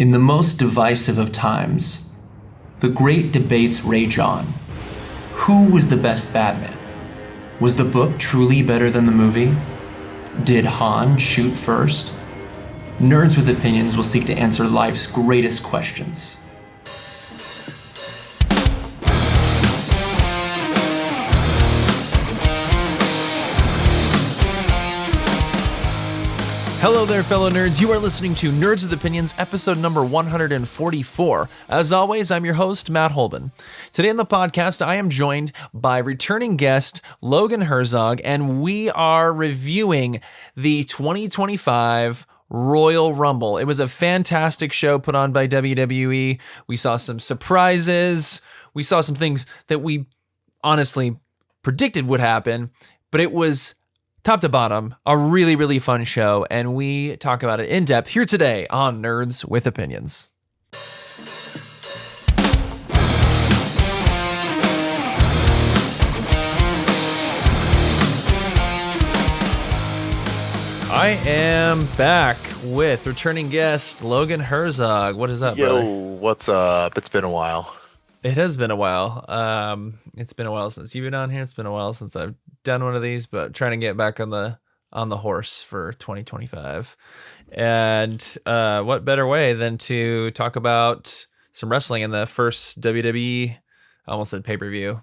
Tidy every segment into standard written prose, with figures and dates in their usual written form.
In the most divisive of times, the great debates rage on. Who was the best Batman? Was the book truly better than the movie? Did Han shoot first? Nerds with Opinions will seek to answer life's greatest questions. Hello there, fellow nerds. You are listening to Nerds with Opinions, episode number 144. As always, I'm your host, Matt Holben. Today on the podcast, I am joined by returning guest Logan Herzog, and we are reviewing the 2025 Royal Rumble. It was a fantastic show put on by WWE. We saw some surprises. We saw some things that we honestly predicted would happen, but it was top to bottom, a really, really fun show, and we talk about it in depth here today on Nerds with Opinions. I am back with returning guest Logan Herzog. What is up, brother? What's up? It's been a while. It has been a while. It's been a while since you've been on here. It's been a while since I've done one of these, but trying to get back on the horse for 2025. And what better way than to talk about some wrestling in the first WWE? I almost said pay-per-view.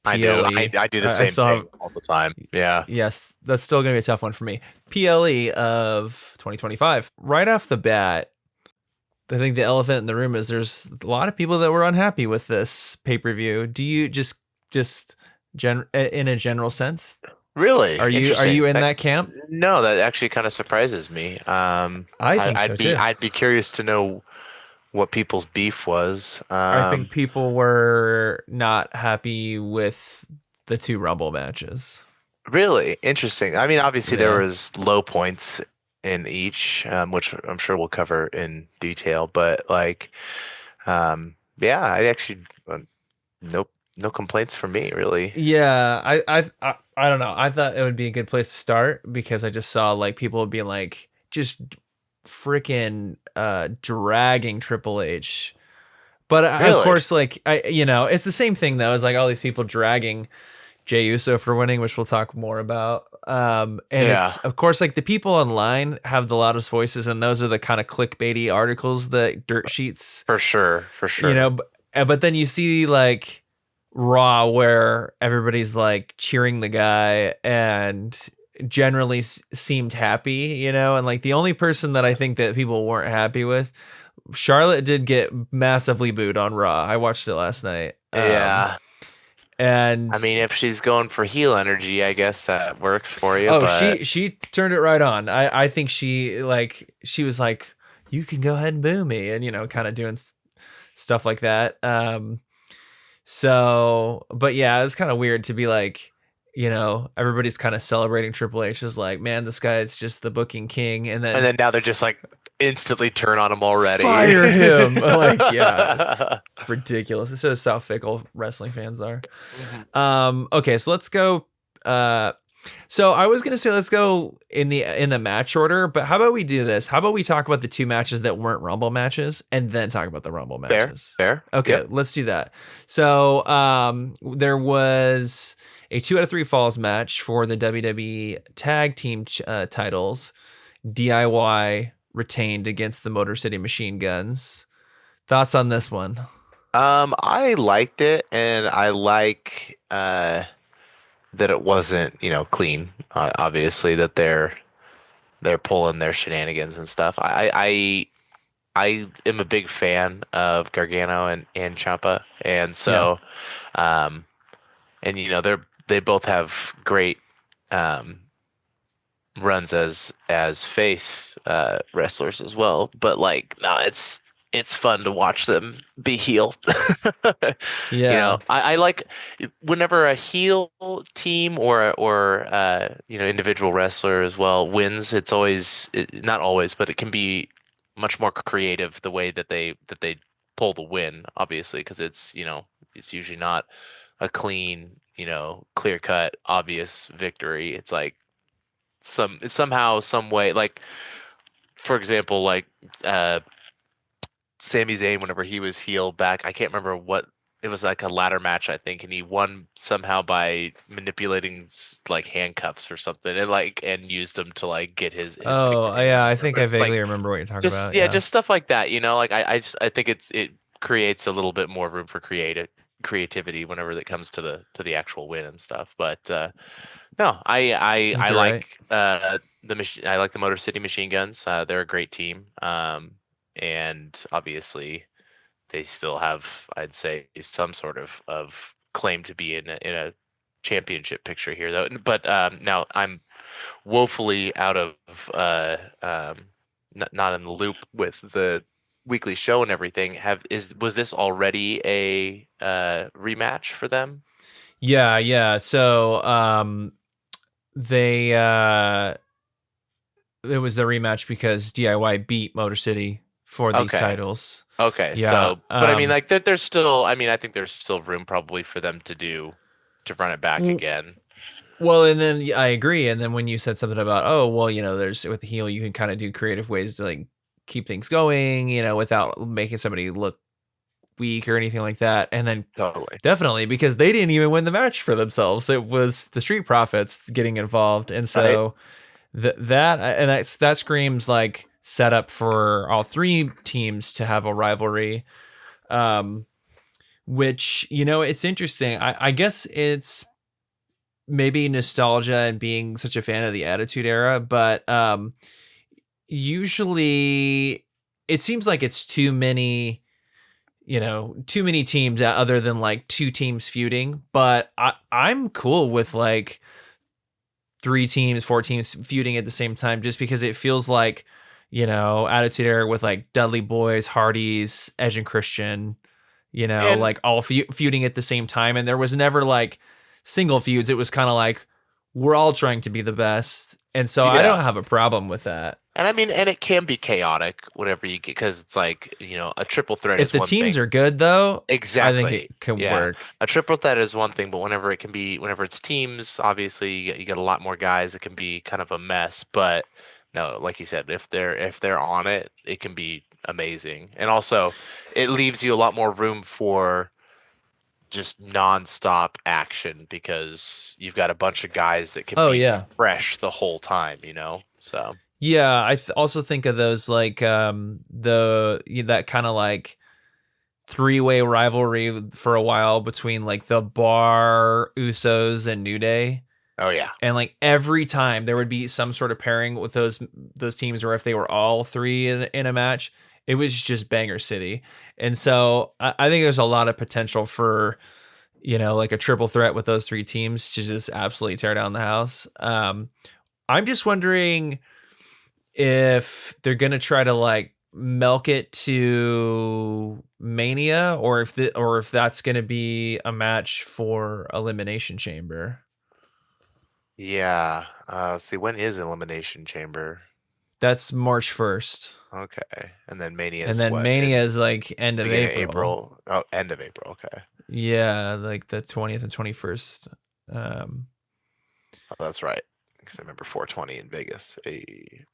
I do. I do the same thing all the time. Yeah. Yes, that's still going to be a tough one for me. PLE of 2025. Right off the bat, I think the elephant in the room is there's a lot of people that were unhappy with this pay-per-view. Do you just in a general sense? Really? Are you in that camp? No, that actually kind of surprises me. I think so too. I'd be curious to know what people's beef was. I think people were not happy with the two Rumble matches. Really interesting. I mean, obviously there was low points in each, which I'm sure we'll cover in detail. But I actually no complaints from me, really. Yeah, I don't know. I thought it would be a good place to start because I just saw people being just freaking dragging Triple H. But Really? Of course, it's the same thing though. It's all these people dragging Jey Uso for winning, which we'll talk more about. It's of course the people online have the loudest voices, and those are the kind of clickbaity articles, the dirt sheets. For sure. But then you see Raw where everybody's cheering the guy and generally seemed happy, and the only person that I think that people weren't happy with, Charlotte did get massively booed on Raw. I watched it last night. And I mean, if she's going for heel energy, I guess that works for you. Oh, but she turned it right on. I think she was like, you can go ahead and boo me, and kind of doing stuff like that. So, but yeah, it was kind of weird to be everybody's kind of celebrating Triple H as man, this guy is just the booking king, and then now they're just instantly turn on him already. Fire him. It's ridiculous. This is how fickle wrestling fans are. Okay, so let's go. So I was gonna say let's go in the match order, but how about we do this? How about we talk about the two matches that weren't Rumble matches, and then talk about the Rumble matches? Fair. Okay, Yep. Let's do that. So there was a 2 out of 3 falls match for the WWE Tag Team titles. DIY retained against the Motor City Machine Guns. Thoughts on this one? I liked it, and I like that it wasn't clean. Obviously, that they're pulling their shenanigans and stuff. I am a big fan of Gargano and Ciampa, and so they both have great runs as face wrestlers as well, but no, it's fun to watch them be heel. I like whenever a heel team or individual wrestler as well wins. It's always not always, but it can be much more creative the way that they pull the win, obviously, because it's usually not a clean, clear cut obvious victory. It's somehow, some way, for example, Sami Zayn whenever he was heel back. I can't remember what it was, like a ladder match, I think, and he won somehow by manipulating like handcuffs or something, and used them to like get his Oh, victory. yeah, Or I whatever. think I It's vaguely like remember what you're talking just about. yeah, Yeah. just stuff like that. Like I think it creates a little bit more room for creativity whenever it comes to the actual win and stuff. But no, I think I you're right. like I like the Motor City Machine Guns. They're a great team. And obviously they still have, I'd say, some sort of claim to be in a championship picture here, though. But now I'm woefully out of not in the loop with the weekly show and everything. Was this already a rematch for them? Yeah, yeah. So, they it was the rematch because DIY beat Motor City for these Okay. titles. Okay, Yeah. so but I mean, like there's still, I mean, I think there's still room probably for them to run it back w- again. well, and then I agree. And then when you said something about, oh, well, there's with the heel, you can kind of do creative ways to like keep things going, without making somebody look weak or anything like that. And then Totally. definitely because they didn't even win the match for themselves. It was the Street Profits getting involved. And Right. so that screams like set up for all three teams to have a rivalry. Um, which, it's interesting. I guess it's maybe nostalgia and being such a fan of the Attitude Era, but usually it seems like it's too many teams other than like two teams feuding. But I'm cool with like three teams, four teams feuding at the same time, just because it feels like, Attitude Era with like Dudley Boys, Hardys, Edge and Christian, And like all feuding at the same time. And there was never like single feuds. It was kind of like we're all trying to be the best. And so I yeah. don't have a problem with that. And I mean, and it can be chaotic whenever you get, because it's like, a triple threat If is the one teams thing. are good, though, I think Exactly. it can Yeah. work. A triple threat is one thing, but whenever it's teams, obviously you get a lot more guys. It can be kind of a mess, but no, like you said, if they're on it, it can be amazing. And also, it leaves you a lot more room for just nonstop action because you've got a bunch of guys that can Oh, be yeah. fresh the whole time. So, Yeah, I also think of those like that kind of like three-way rivalry for a while between like the Bar, Usos, and New Day. oh yeah. And like every time there would be some sort of pairing with those teams, or if they were all three in a match, it was just banger city. And so I think there's a lot of potential for like a triple threat with those three teams to just absolutely tear down the house. I'm just wondering if they're gonna try to like milk it to Mania, or if that's gonna be a match for Elimination Chamber. Yeah. Let's see, when is Elimination Chamber? That's March 1st. Okay. And then Mania And is then what? Mania In is like end of beginning of April. April? Oh, end of April. Okay. Yeah, like the 20th and 21st. Um, Oh, that's right. Because I remember 420 in Vegas. Hey.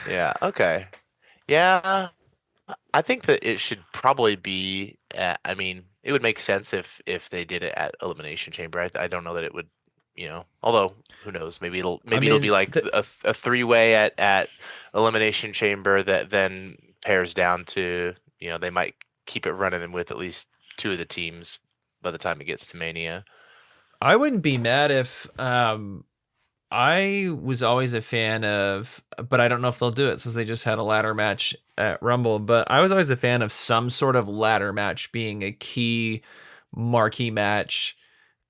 Yeah. Okay. Yeah. I think that it should probably be. I mean, it would make sense if they did it at Elimination Chamber. I don't know that it would. Although who knows? I Maybe it'll be mean, like a three-way at Elimination Chamber that then pairs down to, they might keep it running with at least two of the teams by the time it gets to Mania. I wouldn't be mad if I was always a fan of, but I don't know if they'll do it since they just had a ladder match at Rumble. But I was always a fan of some sort of ladder match being a key marquee match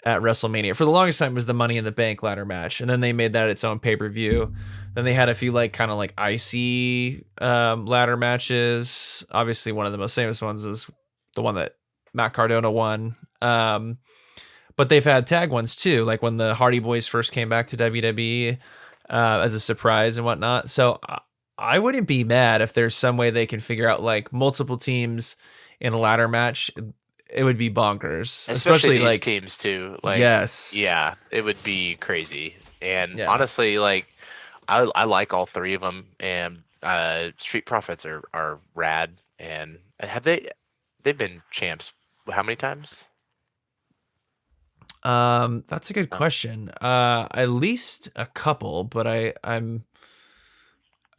at WrestleMania. For the longest time, it was the Money in the Bank ladder match, and then they made that its own pay per view. Then they had a few like kind of like icy ladder matches. Obviously, one of the most famous ones is the one that Matt Cardona won. But they've had tag ones too, like when the Hardy Boys first came back to WWE as a surprise and whatnot. So I wouldn't be mad if there's some way they can figure out like multiple teams in a ladder match. It would be bonkers, Especially these like teams too. Like, yes, yeah, it would be crazy. And yeah. honestly, like I like all three of them, and Street Profits are rad, and they've been champs how many times? That's a good question. At least a couple, but I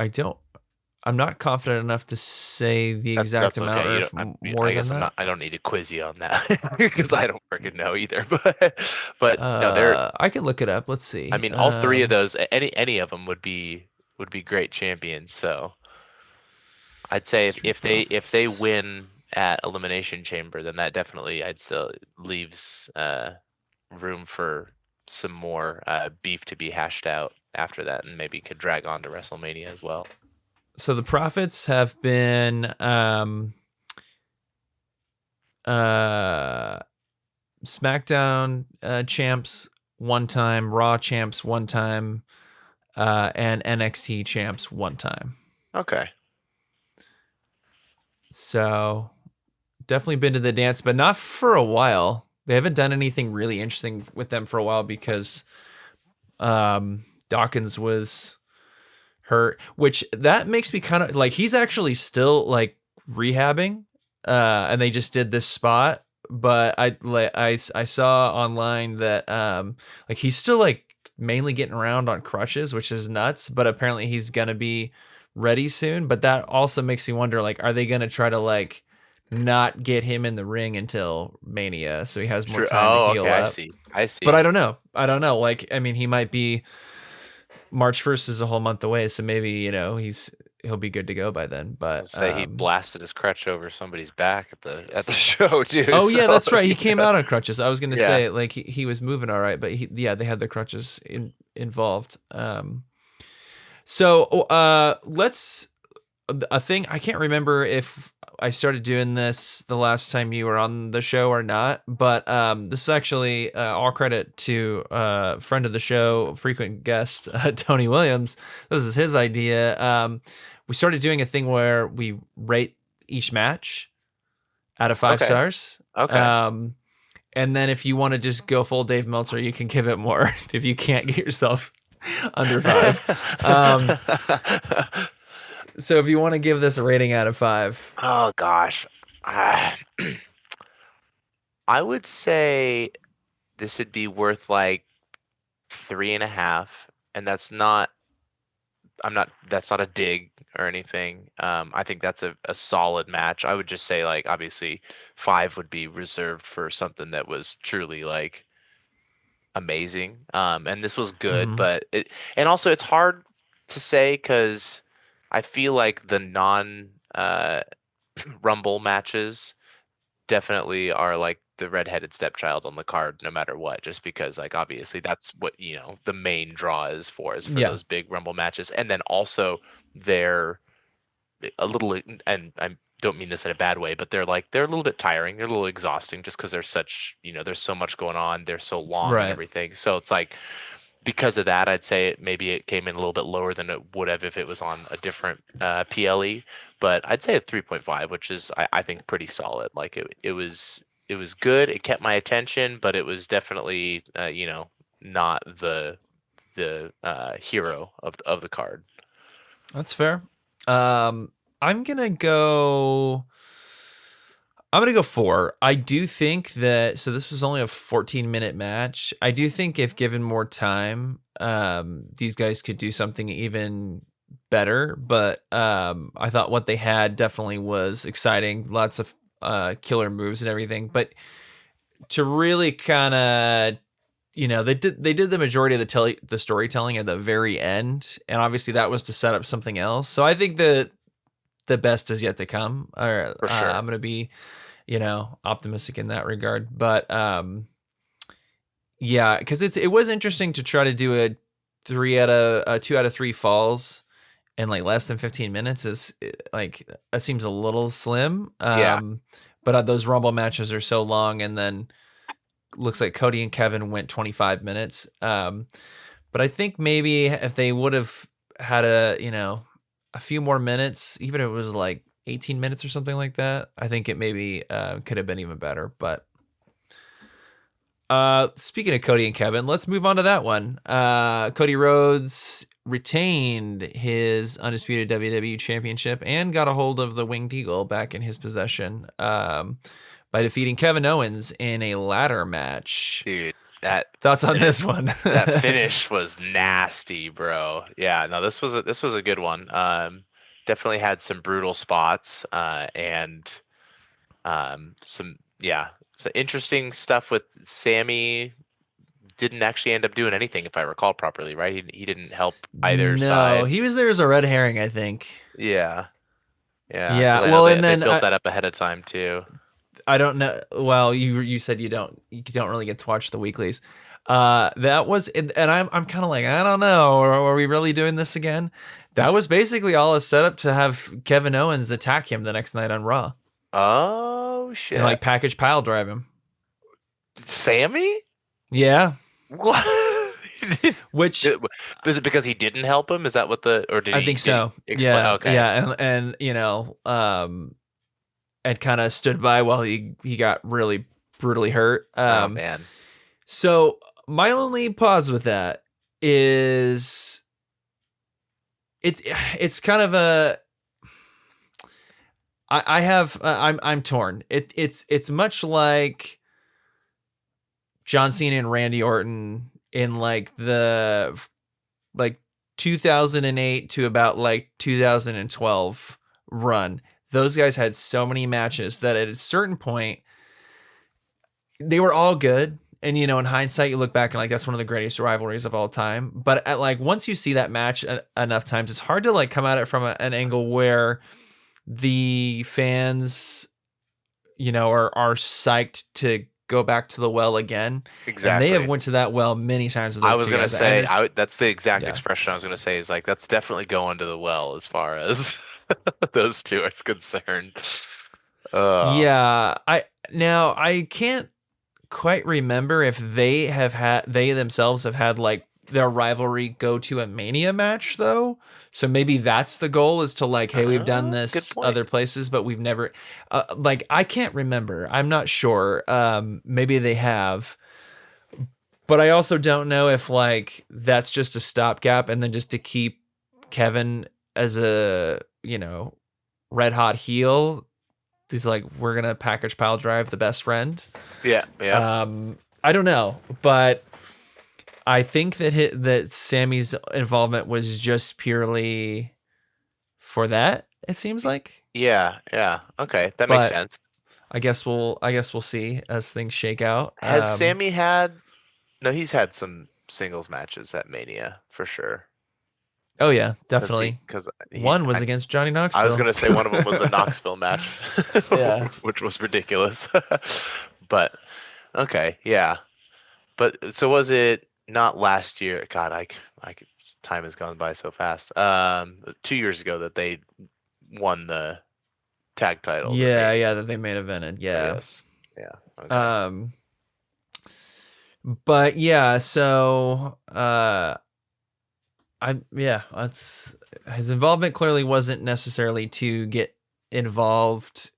don't. I'm not confident enough to say the exact That's amount, okay. or You if don't, more I than guess I'm that. not. I don't need to quiz you on that because I don't freaking know either. But no, they're. I can look it up. Let's I see. mean, all three of those, any of them would be great champions. So I'd say Street if they Profits. win at Elimination Chamber, then that definitely I'd still leaves room for some more beef to be hashed out after that, and maybe could drag on to WrestleMania as well. So the Profits have been uh SmackDown champs one time, Raw champs one time, and NXT champs one time. Okay. So definitely been to the dance, but not for a while. They haven't done anything really interesting with them for a while because Dawkins was hurt, which that makes me kind of like he's actually still like rehabbing, and they just did this spot. But I saw online that like he's still like mainly getting around on crutches, which is nuts. But apparently he's gonna be ready soon. But that also makes me wonder, like, are they gonna try to like not get him in the ring until Mania so he has more True. time to Oh, heal okay. I up? see. I But see. I don't know. Like, I mean, he might be March 1st is a whole month away, so maybe, he'll be good to go by then. But I'll say he blasted his crutch over somebody's back at the show too. oh So yeah, that's right. He came out on crutches. I was gonna yeah. say like he was moving all right, but they had the crutches involved. So let's a thing I can't remember if I started doing this the last time you were on the show or not, but this is actually all credit to friend of the show, frequent guest Tony Williams. This is his idea. We started doing a thing where we rate each match out of 5 Okay. stars. Okay. And then if you want to just go full Dave Meltzer, you can give it more if you can't get yourself under 5. So if you want to give this a rating out of 5. Oh gosh. I would say this would be worth like 3.5, and that's not a dig or anything. I think that's a solid match. I would just say like obviously 5 would be reserved for something that was truly like amazing. And this was good, Mhm. but and also it's hard to say because I feel like the non Rumble matches definitely are like the redheaded stepchild on the card no matter what, just because like obviously that's what the main draw is for Yeah. those big Rumble matches. And then also they're a little, and I don't mean this in a bad way, but they're a little bit tiring, they're a little exhausting just because there's such there's so much going on, they're so long and Right. everything. So it's like because of that, I'd say maybe it came in a little bit lower than it would have if it was on a different PLE. But I'd say a 3.5, which is I think pretty solid. Like it was good. It kept my attention, but it was definitely not the hero of the card. That's fair. I'm gonna go. I'm gonna go 4. I do think that so this was only a 14-minute match. I do think if given more time, these guys could do something even better. But I thought what they had definitely was exciting. Lots of killer moves and everything. But to really kind of they did the majority of the storytelling at the very end, and obviously that was to set up something else. So I think that the best is yet to come. Or For sure. I'm gonna be, optimistic in that regard. But yeah, because it was interesting to try to do a 2 out of 3 falls in like less than 15 minutes. Is like that seems a little slim. Yeah. But those Rumble matches are so long, and then looks like Cody and Kevin went 25 minutes. But I think maybe if they would have had a few more minutes, even if it was like 18 minutes or something like that, I think it maybe could have been even better. But speaking of Cody and Kevin, let's move on to that one. Cody Rhodes retained his undisputed WWE championship and got a hold of the Winged Eagle back in his possession by defeating Kevin Owens in a ladder match. Dude, that Thoughts on this one? that finish was nasty, bro. Yeah, no, this was a good one. Definitely had some brutal spots, and some interesting stuff with Sammy. Didn't actually end up doing anything, if I recall properly, right? He didn't help either side. No, he was there as a red herring, I think. Yeah. Yeah. I Well, know and then they built that up ahead of time too. I don't know. Well, you said you don't really get to watch the weeklies. That was, and I'm kind of like, I don't know. Are we really doing this again? That was basically all a setup to have Kevin Owens attack him the next night on Raw. Oh shit! And like package pile drive him. Sammy? Yeah. What? Which is it because he didn't help him? Is that what or did I he? think so. Yeah. Okay. Yeah, and you know, and kind of stood by while he got really brutally hurt. Oh man. So my only pause with that is it's kind of a I'm torn. It's much like John Cena and Randy Orton in like the 2008 to about like 2012 run. Those guys had so many matches that at a certain point they were all good. And, you know, in hindsight, you look back and like, that's one of the greatest rivalries of all time. But at like, once you see that match enough times, it's hard to like come at it from an angle where the fans, you know, are psyched to go back to the well again. Exactly. And they have went to that well many times. With those I was going to say, that's the exact expression I was going to say is like, that's definitely going to the well as far as those two are concerned. Yeah. I can't quite remember if they themselves have had like their rivalry go to a Mania match though. So maybe that's the goal, is to like, hey, we've done this other places, but we've never like, I can't remember. I'm not sure. Maybe they have, but I also don't know if like that's just a stopgap and then just to keep Kevin as a, you know, red hot heel. He's like, we're going to package pile drive the best friend. Yeah. I don't know, but I think that Sammy's involvement was just purely for that, it seems like. Yeah. Okay, that makes sense. I guess we'll see as things shake out. Has Sammy had? No, he's had some singles matches at Mania for sure. Oh yeah, definitely. Because one was against Johnny Knoxville. I was going to say one of them was the Knoxville match, yeah, which was ridiculous. But okay, yeah. But so was it not last year? God, time has gone by so fast. 2 years ago that they won the tag titles. Yeah, that they main evented. Yeah. Yes. Yeah. Okay. But yeah, so his involvement clearly wasn't necessarily to get involved,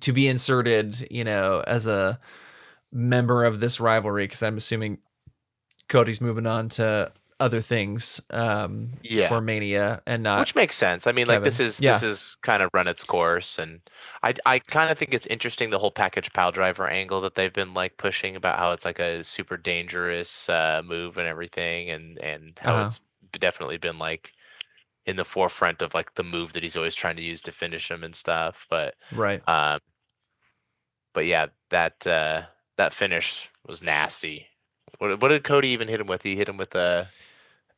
to be inserted, you know, as a member of this rivalry, because I'm assuming Cody's moving on to other things for Mania and not, which makes sense. I mean, Kevin. Like this is kind of run its course, and I kind of think it's interesting, the whole package pile driver angle that they've been like pushing about how it's like a super dangerous move and everything, and how it's definitely been like in the forefront of like the move that he's always trying to use to finish him and stuff. But right. But yeah, that finish was nasty. What did Cody even hit him with? He hit him with a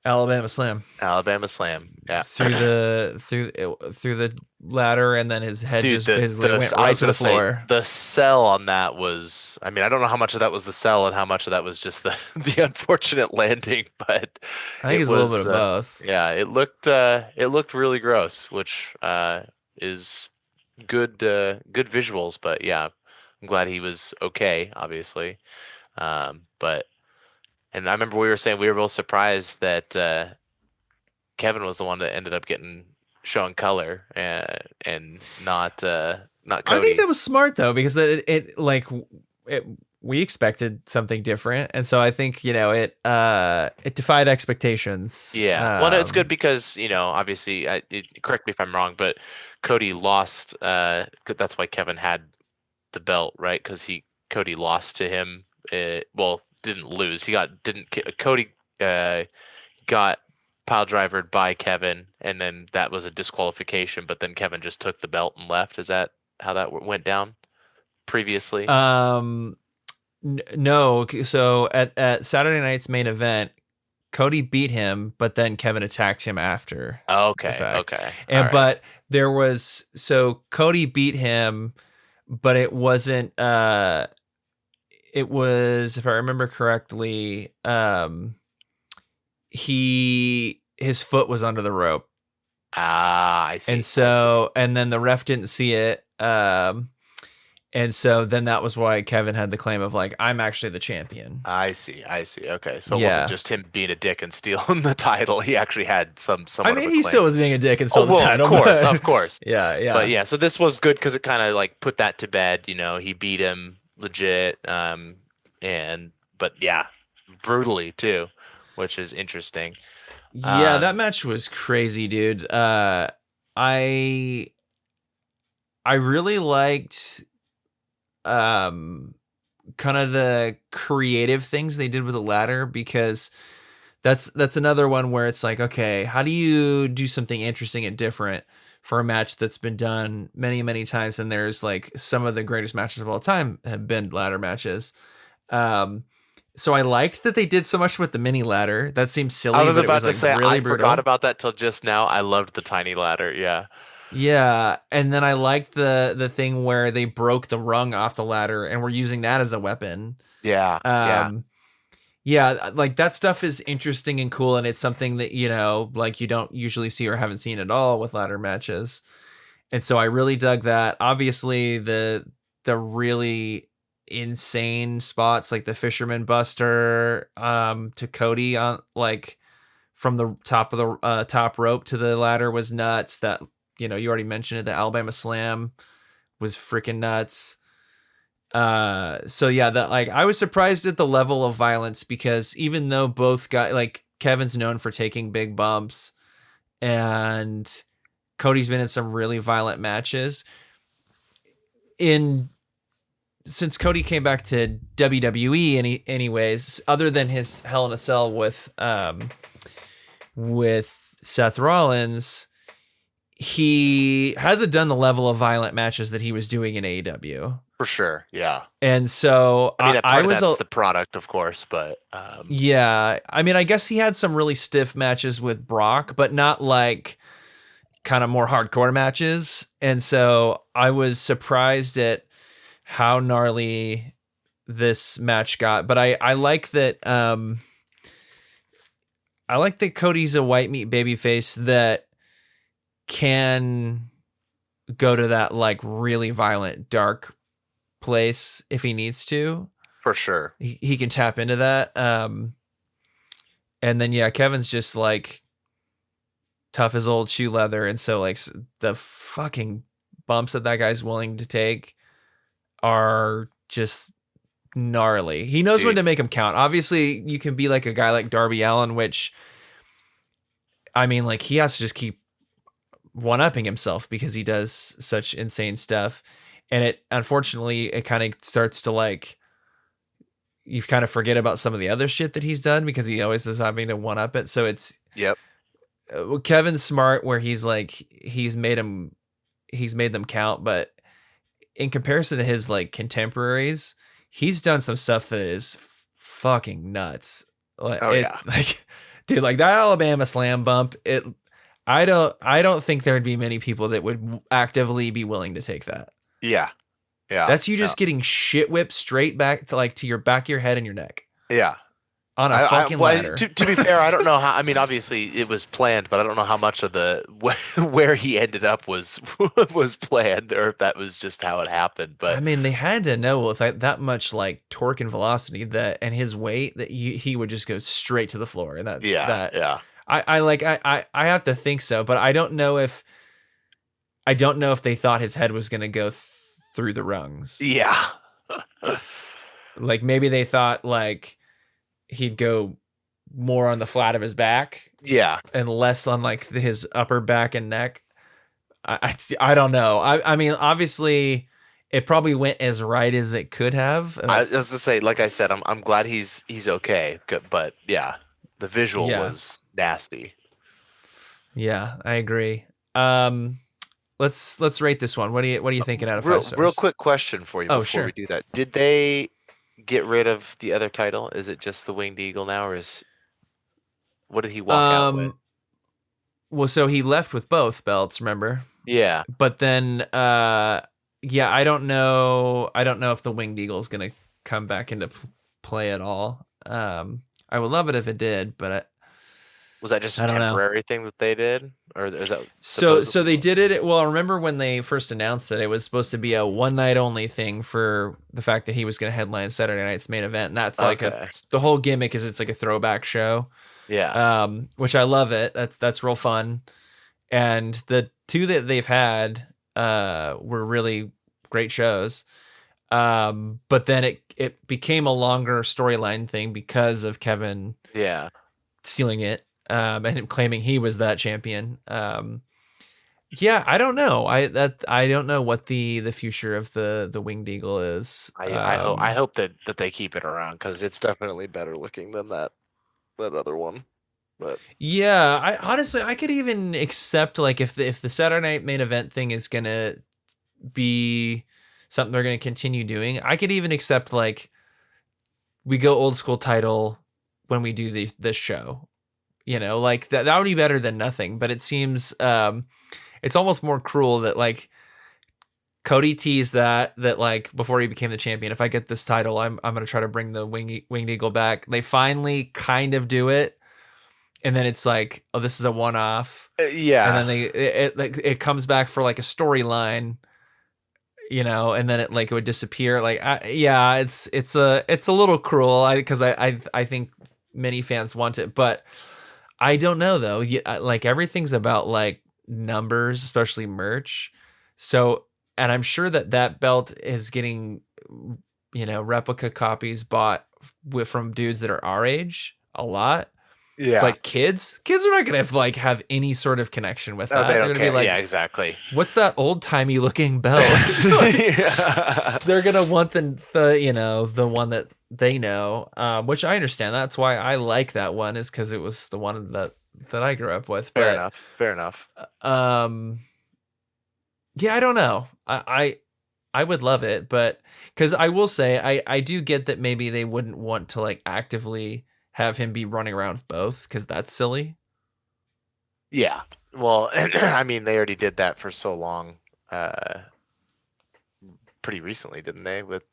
Alabama Slam. Alabama Slam. Yeah. Through the ladder, and then his head went right to the floor. The sell on that was, I mean, I don't know how much of that was the sell and how much of that was just the unfortunate landing, but I think it's a little bit of both. Yeah, it looked really gross, which is good visuals, but yeah, I'm glad he was okay, obviously. And I remember we were saying we were both surprised that Kevin was the one that ended up showing color and not Cody. I think that was smart though, because it we expected something different, and so I think it defied expectations. Yeah. Well, no, it's good because, obviously, correct me if I'm wrong, but Cody lost. That's why Kevin had the belt, right? Because Cody lost to him. Well, didn't lose. Cody got pile drivered by Kevin, and then that was a disqualification. But then Kevin just took the belt and left. Is that how that went down previously? No. So at Saturday night's main event, Cody beat him, but then Kevin attacked him after. Okay. the fact. Okay. And All right. but there was Cody beat him, but it wasn't. It was, if I remember correctly, his foot was under the rope. I see. And then the ref didn't see it. And so then that was why Kevin had the claim of like, I'm actually the champion. I see. Okay. So it wasn't just him being a dick and stealing the title. He actually had some. I mean, he still was being a dick and stole the title. Of course. Yeah. But yeah, so this was good because it kind of like put that to bed. He beat him legit. But yeah, brutally too, which is interesting. Yeah, that match was crazy, dude. I really liked kind of the creative things they did with the ladder, because that's another one where it's like, okay, how do you do something interesting and different for a match that's been done many, many times? And there's like some of the greatest matches of all time have been ladder matches. So I liked that they did so much with the mini ladder. That seems silly. I was about to say, really I brutal. forgot about that till just now. I loved the tiny ladder. Yeah. Yeah, and then I liked the thing where they broke the rung off the ladder and were using that as a weapon. Yeah. Yeah, like that stuff is interesting and cool, and it's something that like you don't usually see or haven't seen at all with ladder matches. And so I really dug that. Obviously, the really insane spots like the Fisherman Buster to Cody on like from the top of the top rope to the ladder was nuts. That you already mentioned it. The Alabama Slam was freaking nuts. So yeah, that like I was surprised at the level of violence, because even though both guys, like Kevin's known for taking big bumps and Cody's been in some really violent matches, since Cody came back to WWE anyways, other than his Hell in a Cell with Seth Rollins, he hasn't done the level of violent matches that he was doing in AEW. For sure. Yeah. And so I was that's the product, of course, but yeah, I mean, I guess he had some really stiff matches with Brock, but not like kind of more hardcore matches. And so I was surprised at how gnarly this match got. But I like that Cody's a white meat babyface that can go to that like really violent, dark place if he needs to. For sure. He can tap into that. And then yeah, Kevin's just like tough as old shoe leather, and so like the fucking bumps that guy's willing to take are just gnarly. He knows when to make them count. Obviously, you can be like a guy like Darby Allin, which I mean, like he has to just keep one-upping himself because he does such insane stuff. And it, unfortunately, it kind of starts to like, you kind of forget about some of the other shit that he's done because he always is having to one-up it. So it's, yep. Kevin's smart where he's like, he's made them count, but in comparison to his like contemporaries, he's done some stuff that is fucking nuts. Like, like, dude, like that Alabama Slam bump, I don't think there'd be many people that would actively be willing to take that. Yeah. Yeah. That's you just getting shit whipped straight back to like to your back of your head and your neck. Yeah. On a fucking ladder. To be fair, I don't know how, I mean, obviously it was planned, but I don't know how much of the where he ended up was planned, or if that was just how it happened. But I mean, they had to know with that much like torque and velocity and his weight that he would just go straight to the floor. And I have to think so, but I don't know if they thought his head was going to go through the rungs. Yeah. Like maybe they thought like he'd go more on the flat of his back Yeah. and less on like his upper back and neck. I don't know. I mean, obviously, it probably went as right as it could have. And I was to say, like I said, I'm glad he's okay. But yeah, the visual Yeah. was nasty. Yeah, I agree. Let's rate this one. What are you thinking out of 5 stars? Real quick question for you Oh, before sure. we do that. Did they get rid of the other title? Is it just the Winged Eagle now, or what did he walk out with? Well, so he left with both belts, remember? Yeah. But then yeah, I don't know if the Winged Eagle is going to come back into play at all. I would love it if it did, but Was that just a I don't know. temporary thing that they did, or is that So they did it? Well, I remember when they first announced it was supposed to be a one night only thing for the fact that he was going to headline Saturday night's main event, and that's like the whole gimmick is it's like a throwback show. Yeah. Which I love it. That's real fun, and the two that they've had were really great shows. But then it became a longer storyline thing because of Kevin stealing it and claiming he was that champion. Yeah, I don't know. I don't know what the future of the Winged Eagle is. I hope that they keep it around because it's definitely better looking than that other one. But yeah, I honestly I could even accept like if the Saturday night main event thing is gonna be something they're gonna continue doing, I could even accept like we go old school title when we do this show. You know, like that would be better than nothing. But it seems it's almost more cruel that like Cody teased that like before he became the champion, if I get this title, I'm gonna try to bring the Winged Eagle back. They finally kind of do it. And then it's like, oh, this is a one-off. Yeah. And then it comes back for like a storyline, you know, and then it would disappear. Like, yeah, it's a little cruel because I think many fans want it, but I don't know though. Like everything's about like numbers, especially merch. So, and I'm sure that belt is getting, you know, replica copies bought from dudes that are our age a lot. Yeah. But kids are not gonna have any sort of connection with that. They They're don't gonna care. be like, yeah, exactly. What's that old timey looking belt? They're gonna want the you know the one that they know, which I understand. That's why I like that one is because it was the one that I grew up with. Fair enough. Yeah, I don't know. I would love it, but because I will say I do get that maybe they wouldn't want to like actively have him be running around with both because that's silly. Yeah. Well, I mean, they already did that for so long, pretty recently, didn't they? With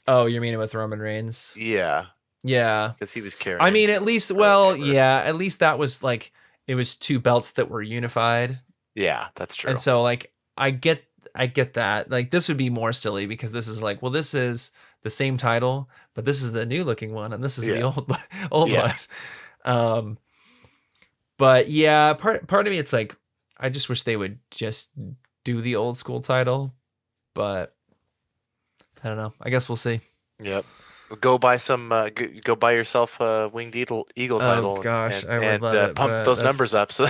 Oh, you mean with Roman Reigns? Yeah. Yeah. Because he was carrying. I mean, at least, at least that was like it was two belts that were unified. Yeah, that's true. And so, like, I get that. Like, this would be more silly because this is like, well, this is the same title, but this is the new looking one, and this is the old one. But yeah, part of me, it's like, I just wish they would just do the old school title, but I don't know. I guess we'll see. Yep. Go buy some. Go buy yourself a Winged Eagle title. Oh gosh, and, I would love it. Pump those numbers up. So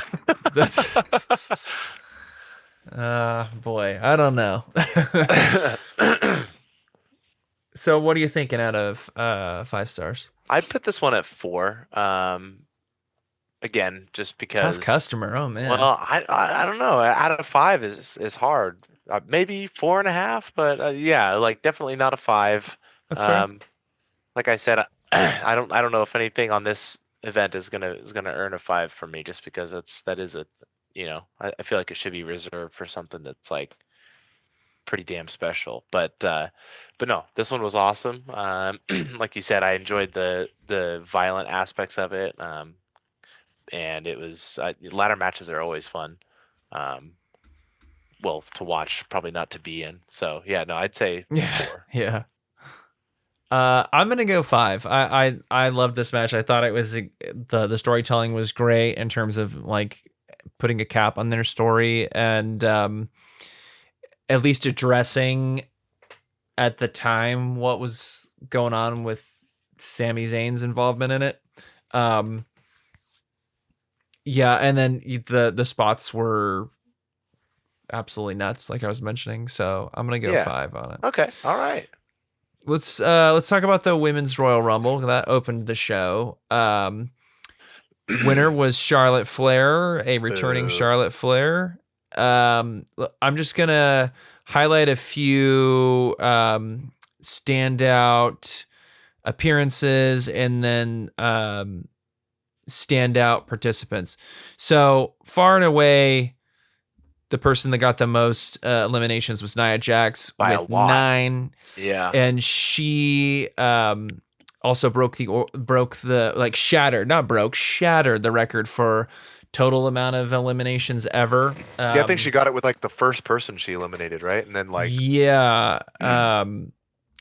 that's. Boy, I don't know. So, what are you thinking out of 5 stars? I'd put this one at 4. Again, just because tough customer. Oh man. Well, I don't know. Out of 5 is hard. Maybe 4.5, but yeah, like definitely not a 5. That's fair. Like I said, I don't know if anything on this event is gonna earn a 5 for me, just because that is a, you know, I feel like it should be reserved for something that's like pretty damn special. But no, this one was awesome. Like you said, I enjoyed the violent aspects of it. And it was ladder matches are always fun. Well, to watch, probably not to be in. So yeah, no, I'd say 4. Yeah. I'm gonna go 5. I loved this match. I thought it was the storytelling was great in terms of like putting a cap on their story and at least addressing at the time what was going on with Sami Zayn's involvement in it. Yeah, and then the spots were absolutely nuts, like I was mentioning. So I'm gonna go 5 on it. Okay, all right. Let's talk about the Women's Royal Rumble that opened the show. Winner was Charlotte Flair, a returning Charlotte Flair. I'm just gonna highlight a few standout appearances and then standout participants. So far and away, the person that got the most eliminations was Nia Jax with 9. Yeah, and she also shattered the record for total amount of eliminations ever. I think she got it with like the first person she eliminated, right? And then like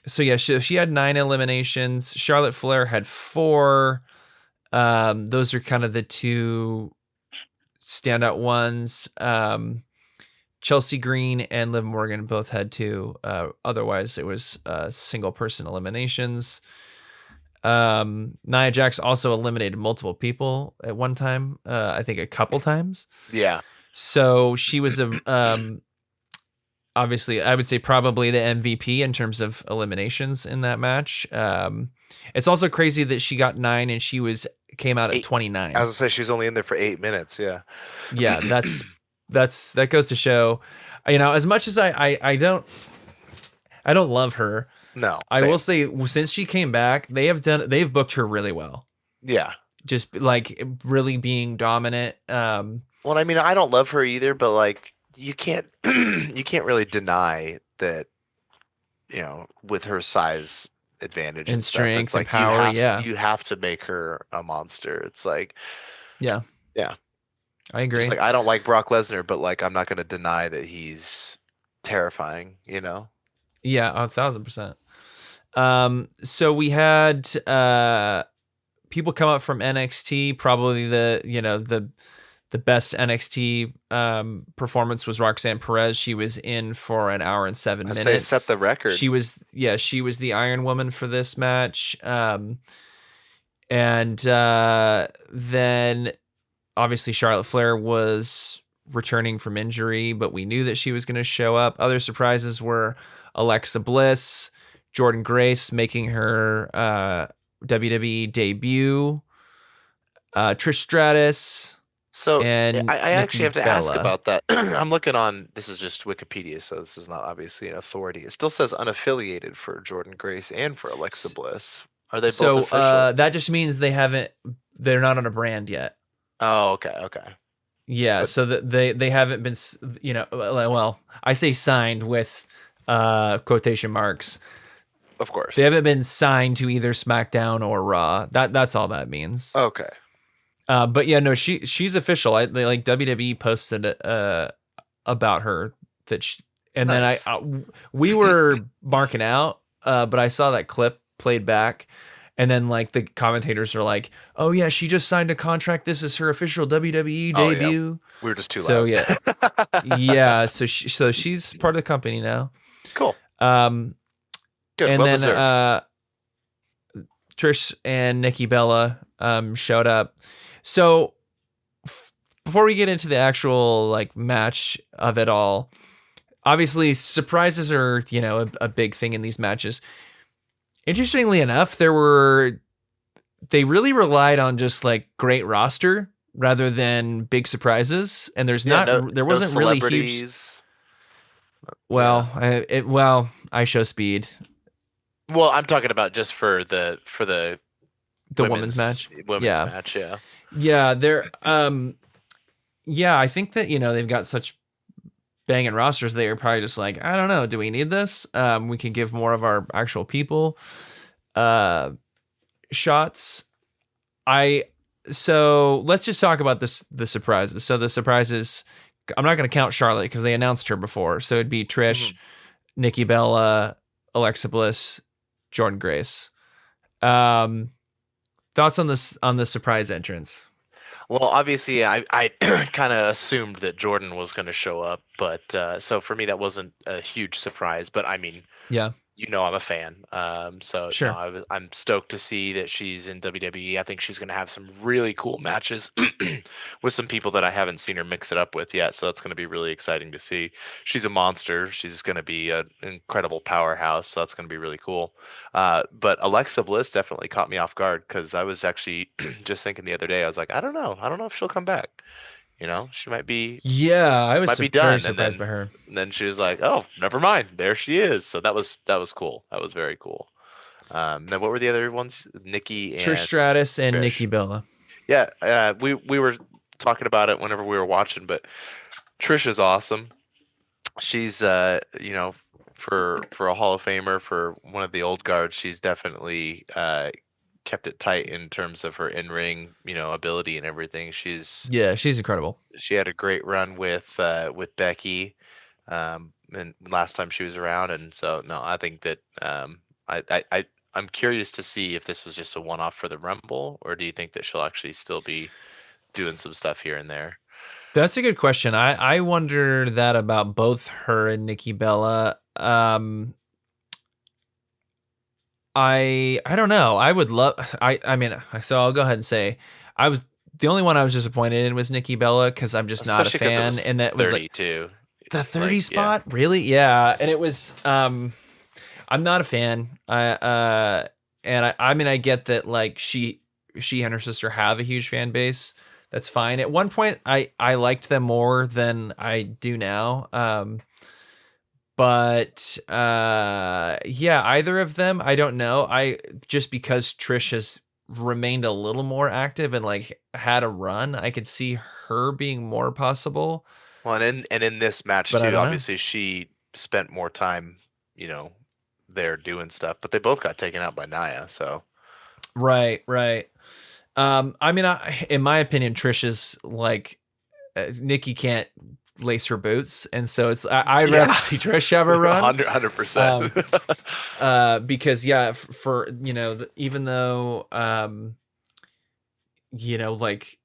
so she had 9 eliminations. Charlotte Flair had 4. Those are kind of the two standout ones. Chelsea Green and Liv Morgan both had 2. Otherwise, it was single person eliminations. Nia Jax also eliminated multiple people at one time. I think a couple times. Yeah. So she was obviously, I would say probably the MVP in terms of eliminations in that match. It's also crazy that she got 9 and she came out at 29. I was gonna say she's only in there for 8 minutes. Yeah. Yeah, that goes to show, as much as I don't love her. No, I will say since she came back, they've booked her really well. Yeah. Just like really being dominant. Well, I mean, I don't love her either, but like you can't really deny that, with her size advantage and stuff, strength it's like and power, you have to make her a monster. It's like, yeah, I agree. Just like I don't like Brock Lesnar, but like I'm not going to deny that he's terrifying. Yeah, 1,000%. So we had people come up from NXT. Probably the best NXT performance was Roxanne Perez. She was in for an hour and 7 minutes. Say set the record. She was the Iron Woman for this match. And then obviously Charlotte Flair was returning from injury, but we knew that she was going to show up. Other surprises were Alexa Bliss, Jordynne Grace making her WWE debut, Trish Stratus. So and I actually have to Bella. ask about that. I'm looking on, this is just Wikipedia, so this is not obviously an authority. It still says unaffiliated for Jordynne Grace and for Alexa Bliss. Are they both official? That just means they're not on a brand yet. Oh, okay. Yeah, but, so that they haven't been, well, I say signed with quotation marks. Of course. They haven't been signed to either SmackDown or Raw. That's all that means. Okay. But yeah, no, she's official. WWE posted about her and nice. Then we were marking out, but I saw that clip played back, and then like the commentators are like, "Oh yeah, she just signed a contract. This is her official WWE debut." Yeah. We were just too loud. So yeah, yeah. So she's part of the company now. Cool. Good. And well then Trish and Nikki Bella showed up. So before we get into the actual like match of it all, obviously surprises are, a big thing in these matches. Interestingly enough, they really relied on just like great roster rather than big surprises. And there wasn't really huge. Well, I show speed. Well, I'm talking about just for the women's match. Match, yeah. Yeah, they're I think that they've got such banging rosters. They are probably just like, I don't know, do we need this? We can give more of our actual people shots. So let's just talk about the surprises. So the surprises, I'm not going to count Charlotte because they announced her before. So it'd be Trish, Nikki Bella, Alexa Bliss, Jordynne Grace. Thoughts on the surprise entrance? Well, obviously, I kind of assumed that Jordynne was going to show up, but so for me that wasn't a huge surprise. But I mean, yeah, I'm a fan. So no, Sure. I'm stoked to see that she's in WWE. I think she's going to have some really cool matches with some people that I haven't seen her mix it up with yet. So that's going to be really exciting to see. She's a monster. She's going to be an incredible powerhouse. So that's going to be really cool. But Alexa Bliss definitely caught me off guard because I was actually just thinking the other day. I was like, I don't know. I don't know if she'll come back. She Yeah, I was might be very done, and surprised by her. then she was like, "Oh, never mind, there she is." So that was cool. That was very cool. Then what were the other ones? Nikki Trish and Stratus and Trish. Nikki Bella. Yeah, we were talking about it whenever we were watching, but Trish is awesome. She's for a Hall of Famer, for one of the old guards, she's definitely kept it tight in terms of her in-ring, ability and everything. Yeah, she's incredible. She had a great run with Becky, and last time she was around, and so no, I think that I'm curious to see if this was just a one-off for the Rumble, or do you think that she'll actually still be doing some stuff here and there? That's a good question. I wonder that about both her and Nikki Bella. I don't know. I would love. I mean, so I'll go ahead and say I was the only one I was disappointed in was Nikki Bella because I'm just not a Especially 'cause it fan, was and that was like 32. the 30 Like, yeah. spot. Really? Yeah, and it was. I'm not a fan. And I mean I get that like she and her sister have a huge fan base. That's fine. At one point, I liked them more than I do now. But yeah, either of them, I don't know. I just because Trish has remained a little more active and like had a run, I could see her being more possible. Well, and in this match But I too, don't know. obviously she spent more time, you know, there doing stuff, but they both got taken out by Nia. So Right, right. I mean, in my opinion, Trish is like Nikki can't lace her boots, and so I'd yeah, rather see Trish have a run. 100%. Because yeah, for even though like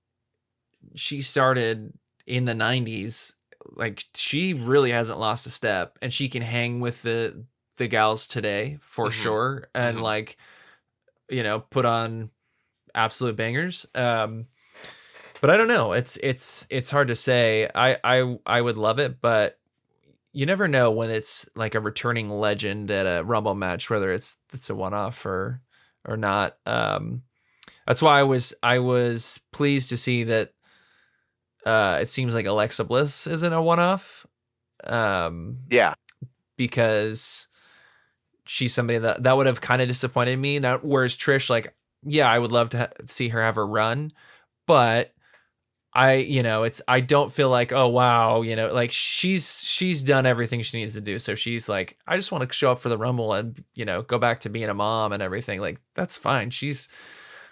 she started in the 90s, like she really hasn't lost a step, and she can hang with the gals today for sure, and like put on absolute bangers. But I don't know. It's hard to say. I would love it, but you never know when it's like a returning legend at a Rumble match, whether it's a one off or not. That's why I was pleased to see that. It seems like Alexa Bliss isn't a one off. Yeah, Because she's somebody that would have kind of disappointed me. Now, whereas Trish, like, yeah, I would love to see her have a run, but I don't feel like, oh wow, like she's done everything she needs to do. So she's like, I just want to show up for the Rumble and go back to being a mom and everything. Like that's fine.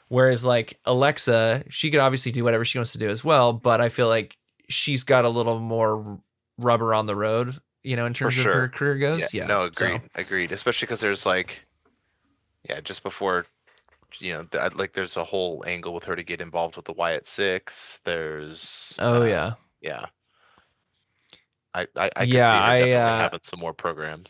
Whereas like Alexa, she could obviously do whatever she wants to do as well, but I feel like she's got a little more rubber on the road, in for terms of sure. her career goes. Yeah. No, So agreed. Especially because there's like, yeah, just before, like there's a whole angle with her to get involved with the Wyatt Six. There's, oh yeah. yeah, I could see Yeah, her definitely having some more programs.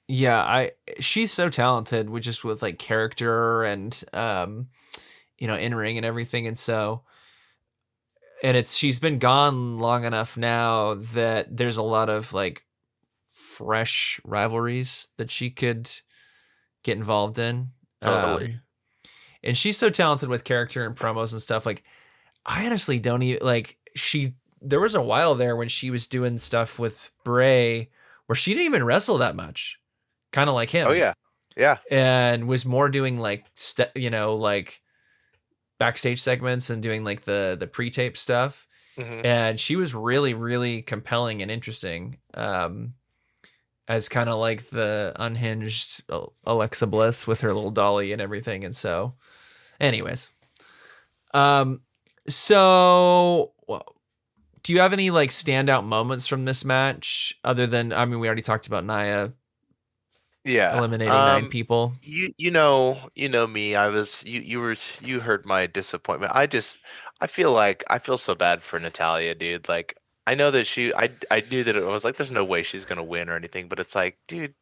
yeah, she's so talented with like character and in ring and everything, and so she's been gone long enough now that there's a lot of like fresh rivalries that she could get involved in. Totally. And she's so talented with character and promos and stuff. Like I honestly don't even like there was a while there when she was doing stuff with Bray where she didn't even wrestle that much. Kind of like him. Oh yeah, yeah. And was more doing like like backstage segments and doing like the pre-tape stuff. And she was really, really compelling and interesting, as kind of like the unhinged Alexa Bliss with her little dolly and everything. And so anyways, so do you have any like standout moments from this match other than, I mean, we already talked about Nia eliminating 9 people. You know me. You heard my disappointment. I feel so bad for Natalia, dude. Like I know that I knew that it was like there's no way she's gonna win or anything, but it's like, dude,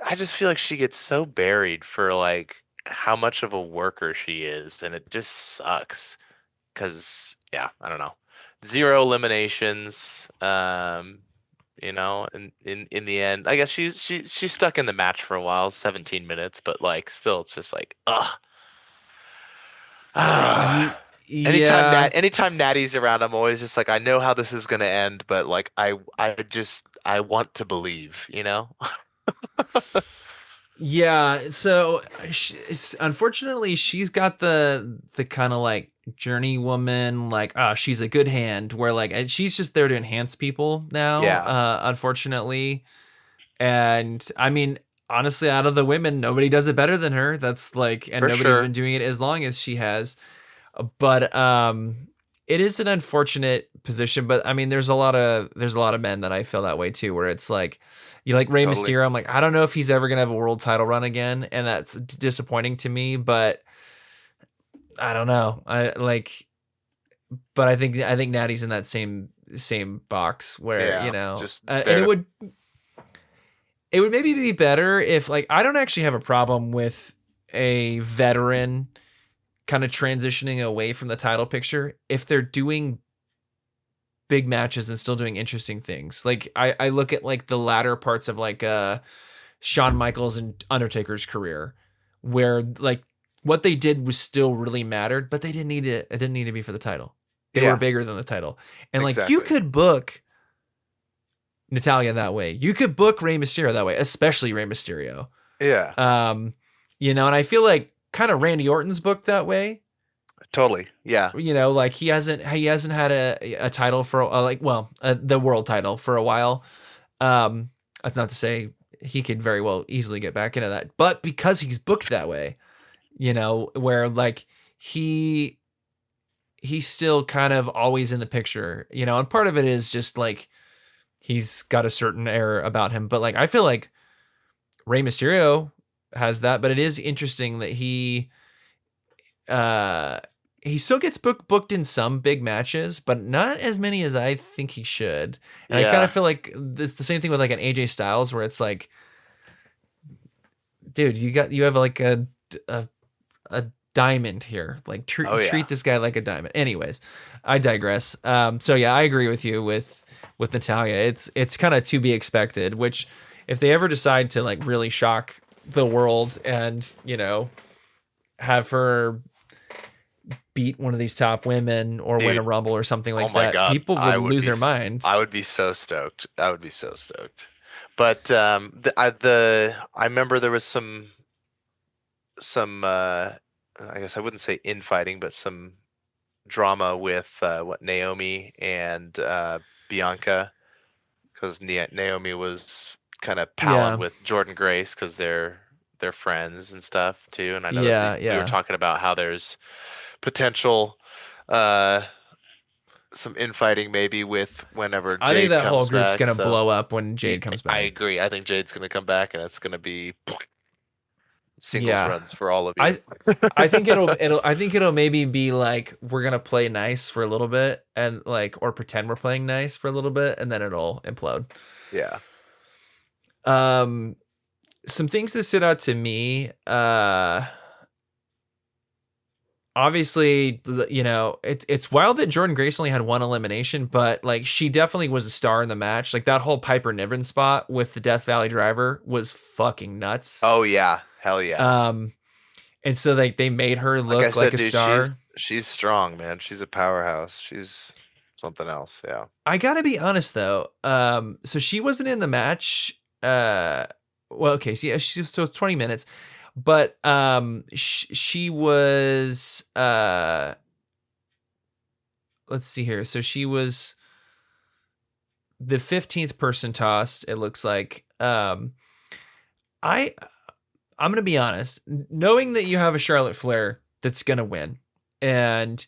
I just feel like she gets so buried for like how much of a worker she is, and it just sucks. Because yeah, I don't know, zero eliminations. In the end, I guess she's stuck in the match for a while, 17 minutes, but like still, it's just like ugh. Ye- Anytime yeah, anytime Natty's around, I'm always just like, I know how this is gonna end, but like I want to believe, you know? yeah. So unfortunately, she's got the kind of like journeywoman, like she's a good hand, where like she's just there to enhance people now. Yeah, Unfortunately, and I mean, honestly, out of the women, nobody does it better than her. That's like, and for nobody's sure. been doing it as long as she has. But it is an unfortunate position. But I mean, there's a lot of men that I feel that way too, where it's like, you like Rey Totally. Mysterio. I'm like, I don't know if he's ever gonna have a world title run again, and that's disappointing to me. But I don't know. But I think Natty's in that same box where Yeah, just and there. it would maybe be better if, like, I don't actually have a problem with a veteran kind of transitioning away from the title picture if they're doing big matches and still doing interesting things. Like I look at like the latter parts of like Shawn Michaels and Undertaker's career, where like what they did was still really mattered, but they didn't need it. It didn't need to be for the title. They were Yeah, bigger than the title. And like you exactly. could book Natalia that way. You could book Rey Mysterio that way, especially Rey Mysterio. Yeah, Um, and I feel like kind of Randy Orton's booked that way. totally. Yeah, Like he hasn't had a title for the world title for a while. That's not to say he could very well easily get back into that, but because he's booked that way, where like he's still kind of always in the picture, and part of it is just like he's got a certain air about him, but like I feel like Rey Mysterio has that, but it is interesting that he still gets booked in some big matches, but not as many as I think he should. And I kind yeah, of feel like it's the same thing with like an AJ Styles, where it's like, dude, you have like a diamond here. Like oh yeah. treat this guy like a diamond. Anyways, I digress. So yeah, I agree with you with Natalia. It's kind of to be expected. Which, if they ever decide to like really shock the world and have her beat one of these top women or win a Dude, rumble or something oh like my that, God, people would lose their minds. I would be so stoked. I would be so stoked. But I remember there was some I guess I wouldn't say infighting, but some drama with Naomi and Bianca, because Naomi was kind of palling Yeah, with Jordan Grace because they're friends and stuff too. And I know that yeah, we were yeah. talking about how there's potential uh some infighting maybe with whenever I think Jade that whole comes group's back. gonna So blow up when Jade comes I back. agree. I think Jade's gonna come back and it's gonna be singles Yeah, runs for all of you. I I think it'll maybe be like we're gonna play nice for a little bit and like or pretend we're playing nice for a little bit and then it'll implode. Yeah. Um, some things that stood out to me. Obviously, it's wild that Jordan Grace only had one elimination, but like she definitely was a star in the match. Like that whole Piper Niven spot with the Death Valley Driver was fucking nuts. Oh yeah. Hell yeah. Um, and so they made her Like I look like said, a dude, star. she's strong, man. She's a powerhouse. She's something else. Yeah. I gotta be honest though. So she wasn't in the match. Well, okay, so yeah, she was still 20 minutes, but she was. Let's see here. So she was the 15th person tossed. It looks like. I'm gonna be honest. Knowing that you have a Charlotte Flair that's gonna win, and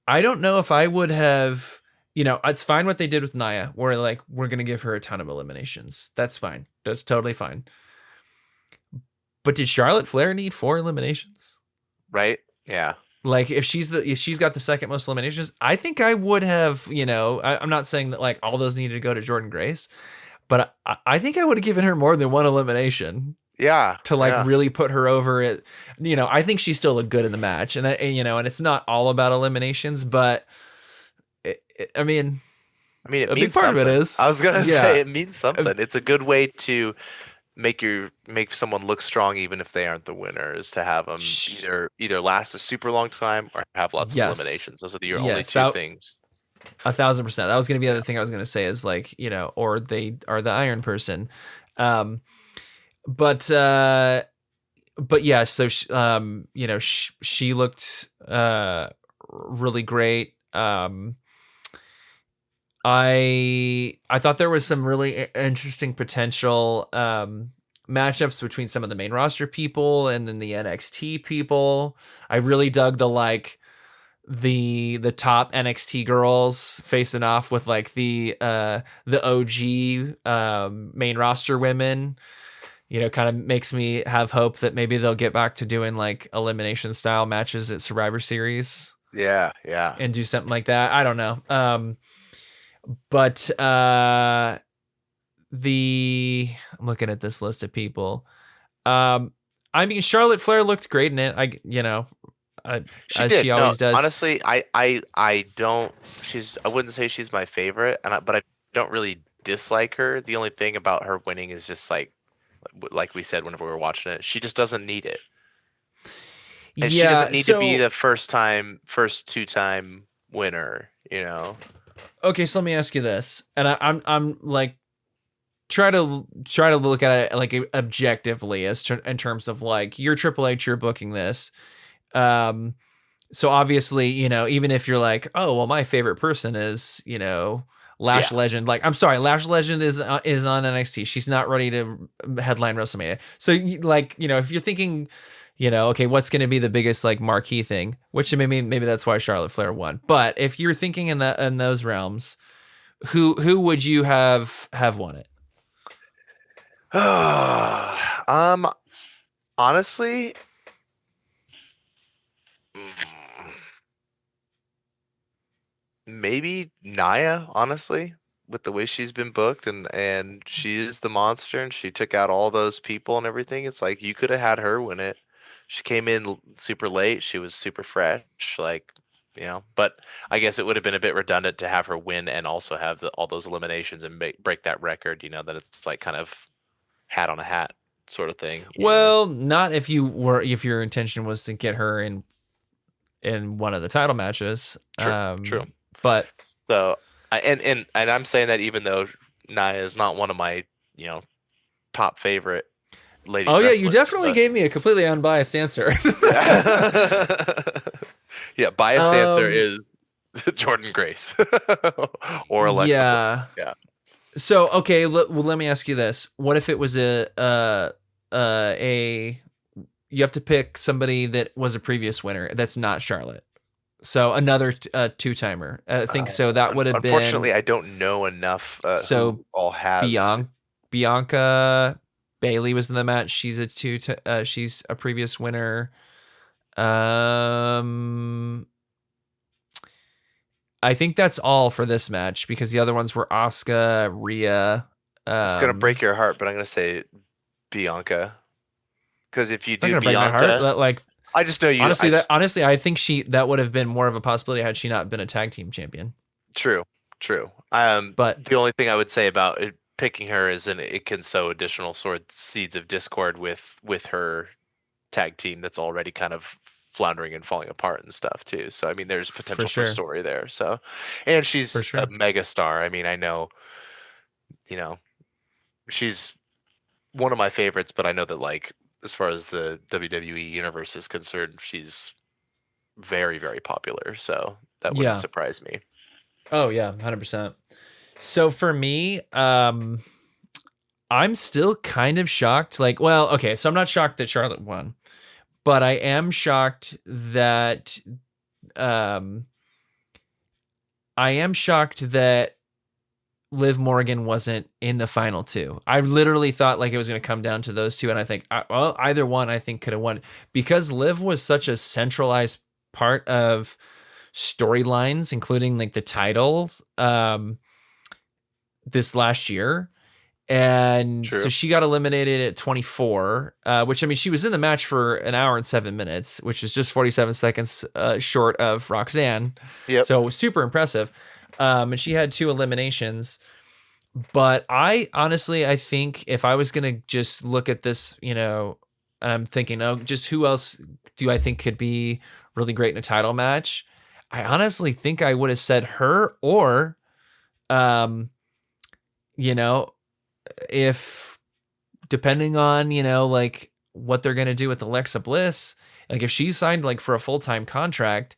I don't know if I would have, it's fine what they did with Nia, where like we're gonna give her a ton of eliminations. That's fine. That's totally fine. But did Charlotte Flair need 4 eliminations? Right? Yeah. Like if she's got the second most eliminations, I think I would have, I'm not saying that like all those needed to go to Jordan Grace, but I think I would have given her more than one elimination Yeah. to like yeah. really put her over it. You know, I think she still looked good in the match, and you know, and it's not all about eliminations, but I mean, It a big means part of it something. is, I was gonna yeah. say it means something. It's a good way to make someone look strong even if they aren't the winner, is to have them either last a super long time or have lots of Yes. eliminations. Those are your only Yes, two things. 1,000%. That was going to be the other thing I was going to say is like, you know, or they are the Iron Person. But yeah, so you know, she looked really great. I thought there was some really interesting potential matchups between some of the main roster people and then the NXT people. I really dug the top NXT girls facing off with like the OG main roster women. You know, kind of makes me have hope that maybe they'll get back to doing like elimination style matches at Survivor Series. Yeah. And do something like that. I don't know. But I'm looking at this list of people. I mean, Charlotte Flair looked great in it. She always does. Honestly, I don't. I wouldn't say she's my favorite, but I don't really dislike her. The only thing about her winning is just like we said whenever we were watching it, she just doesn't need it. And she doesn't need to be the first 2-time winner, you know. Okay, so let me ask you this, and I'm like try to look at it like objectively in terms of like you're Triple H, you're booking this. So obviously, you know, even if you're like, oh well, my favorite person is, you know, Lash Legend. Like, I'm sorry, Lash Legend is on NXT. She's not ready to headline WrestleMania. So like, you know, if you're thinking, you know, okay, what's going to be the biggest like marquee thing? Which maybe that's why Charlotte Flair won. But if you're thinking in those realms, who would you have won it? Honestly, maybe Nia. Honestly, with the way she's been booked and she is the monster and she took out all those people and everything, it's like you could have had her win it. She came in super late. She was super fresh, like, you know. But I guess it would have been a bit redundant to have her win and also have all those eliminations and break that record. You know, that it's like kind of hat on a hat sort of thing. Well, not if your intention was to get her in one of the title matches. True. But so and I'm saying that even though Nia is not one of my, you know, top favorite ladies. Oh yeah, you definitely gave me a completely unbiased answer. Yeah, biased answer is Jordan Grace or Alexa. Yeah. So okay, let me ask you this: what if it was you have to pick somebody that was a previous winner that's not Charlotte? So another two-timer. I think so. That would have been. Unfortunately, I don't know enough. So who all has Bianca Bailey was in the match. She's she's a previous winner. I think that's all for this match because the other ones were Asuka, Rhea. It's gonna break your heart, but I'm gonna say Bianca. Because if you do Bianca, break my heart. Like, I just know you. Honestly, I think that would have been more of a possibility had she not been a tag team champion. True. But the only thing I would say about picking her is that it can sow additional seeds of discord with her tag team that's already kind of floundering and falling apart and stuff too. So I mean, there's potential for story there. So, and she's a mega star. I mean, I know, you know, she's one of my favorites, but I know that like as far as the WWE universe is concerned, she's very, very popular. So that wouldn't surprise me. Oh yeah, 100%. So for me, I'm still kind of shocked. Like, well, okay, so I'm not shocked that Charlotte won, but I am shocked that Liv Morgan wasn't in the final two. I literally thought like it was going to come down to those two, and I think either one I think could have won because Liv was such a centralized part of storylines, including like the titles this last year, And True. so she got eliminated at 24, which, I mean, she was in the match for an hour and 7 minutes, which is just 47 seconds short of Roxanne. Yep. So super impressive. And she had 2 eliminations. But I think if I was going to just look at this, you know, and I'm thinking, oh, just who else do I think could be really great in a title match? I honestly think I would have said her, or, you know, if depending on, you know, like what they're going to do with Alexa Bliss, like if she signed like for a full-time contract,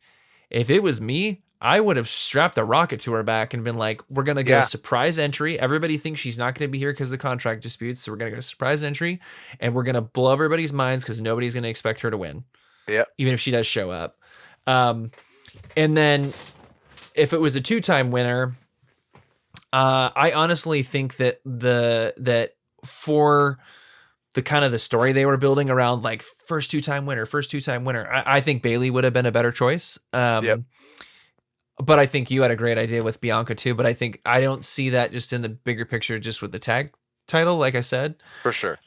if it was me, I would have strapped a rocket to her back and been like, we're going to go surprise entry. Everybody thinks she's not going to be here because of contract disputes. So we're going to go surprise entry and we're going to blow everybody's minds because nobody's going to expect her to win. Yeah. Even if she does show up. And then if it was a 2-time winner, I honestly think that that for the kind of the story they were building around like first 2-time winner, I think Bayley would have been a better choice. But I think you had a great idea with Bianca too. But I don't see that just in the bigger picture, just with the tag title, like I said. For sure.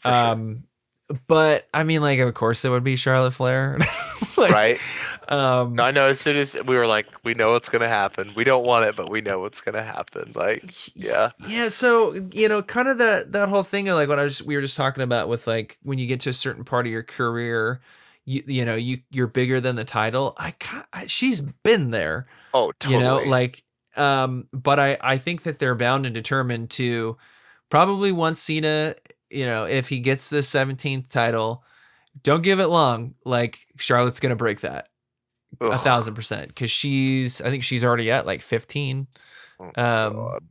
But I mean, like, of course it would be Charlotte Flair. Like, right. No, I know as soon as we were like, we know what's going to happen. We don't want it, but we know what's going to happen. Like, yeah. Yeah. So, you know, kind of that whole thing of like what we were just talking about with like, when you get to a certain part of your career, you're bigger than the title. She's been there. Oh, totally. You know, like, but I think that they're bound and determined to probably once Cena, you know, if he gets the 17th title, don't give it long. Like Charlotte's going to break that 1,000% because I think she's already at like 15. God.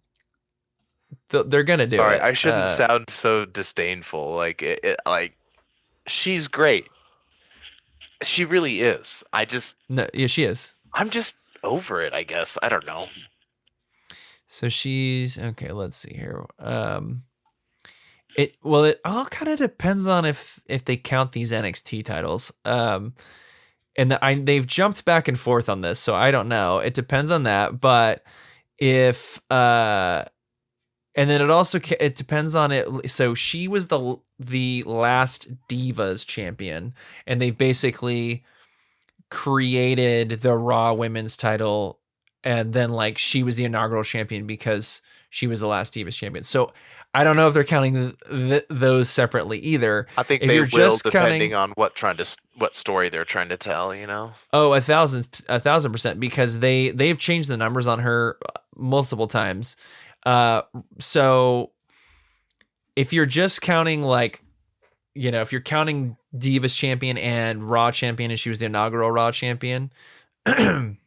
They're going to do Sorry, it. I shouldn't sound so disdainful. Like like she's great. She really is. She is. I'm just over it, I guess. I don't know. So she's okay. Let's see here. It all kind of depends on if they count these NXT titles. And they've jumped back and forth on this, so I don't know. It depends on that, but if and then it depends on it. So she was the last Divas champion, and they basically created the Raw Women's title, and then like she was the inaugural champion because she was the last Divas champion. So I don't know if they're counting those separately either. I think they will, depending on what story they're trying to tell, you know? Oh, 1,000%, because they've changed the numbers on her multiple times. So if you're just counting like, you know, if you're counting Divas champion and Raw champion, and she was the inaugural Raw champion, and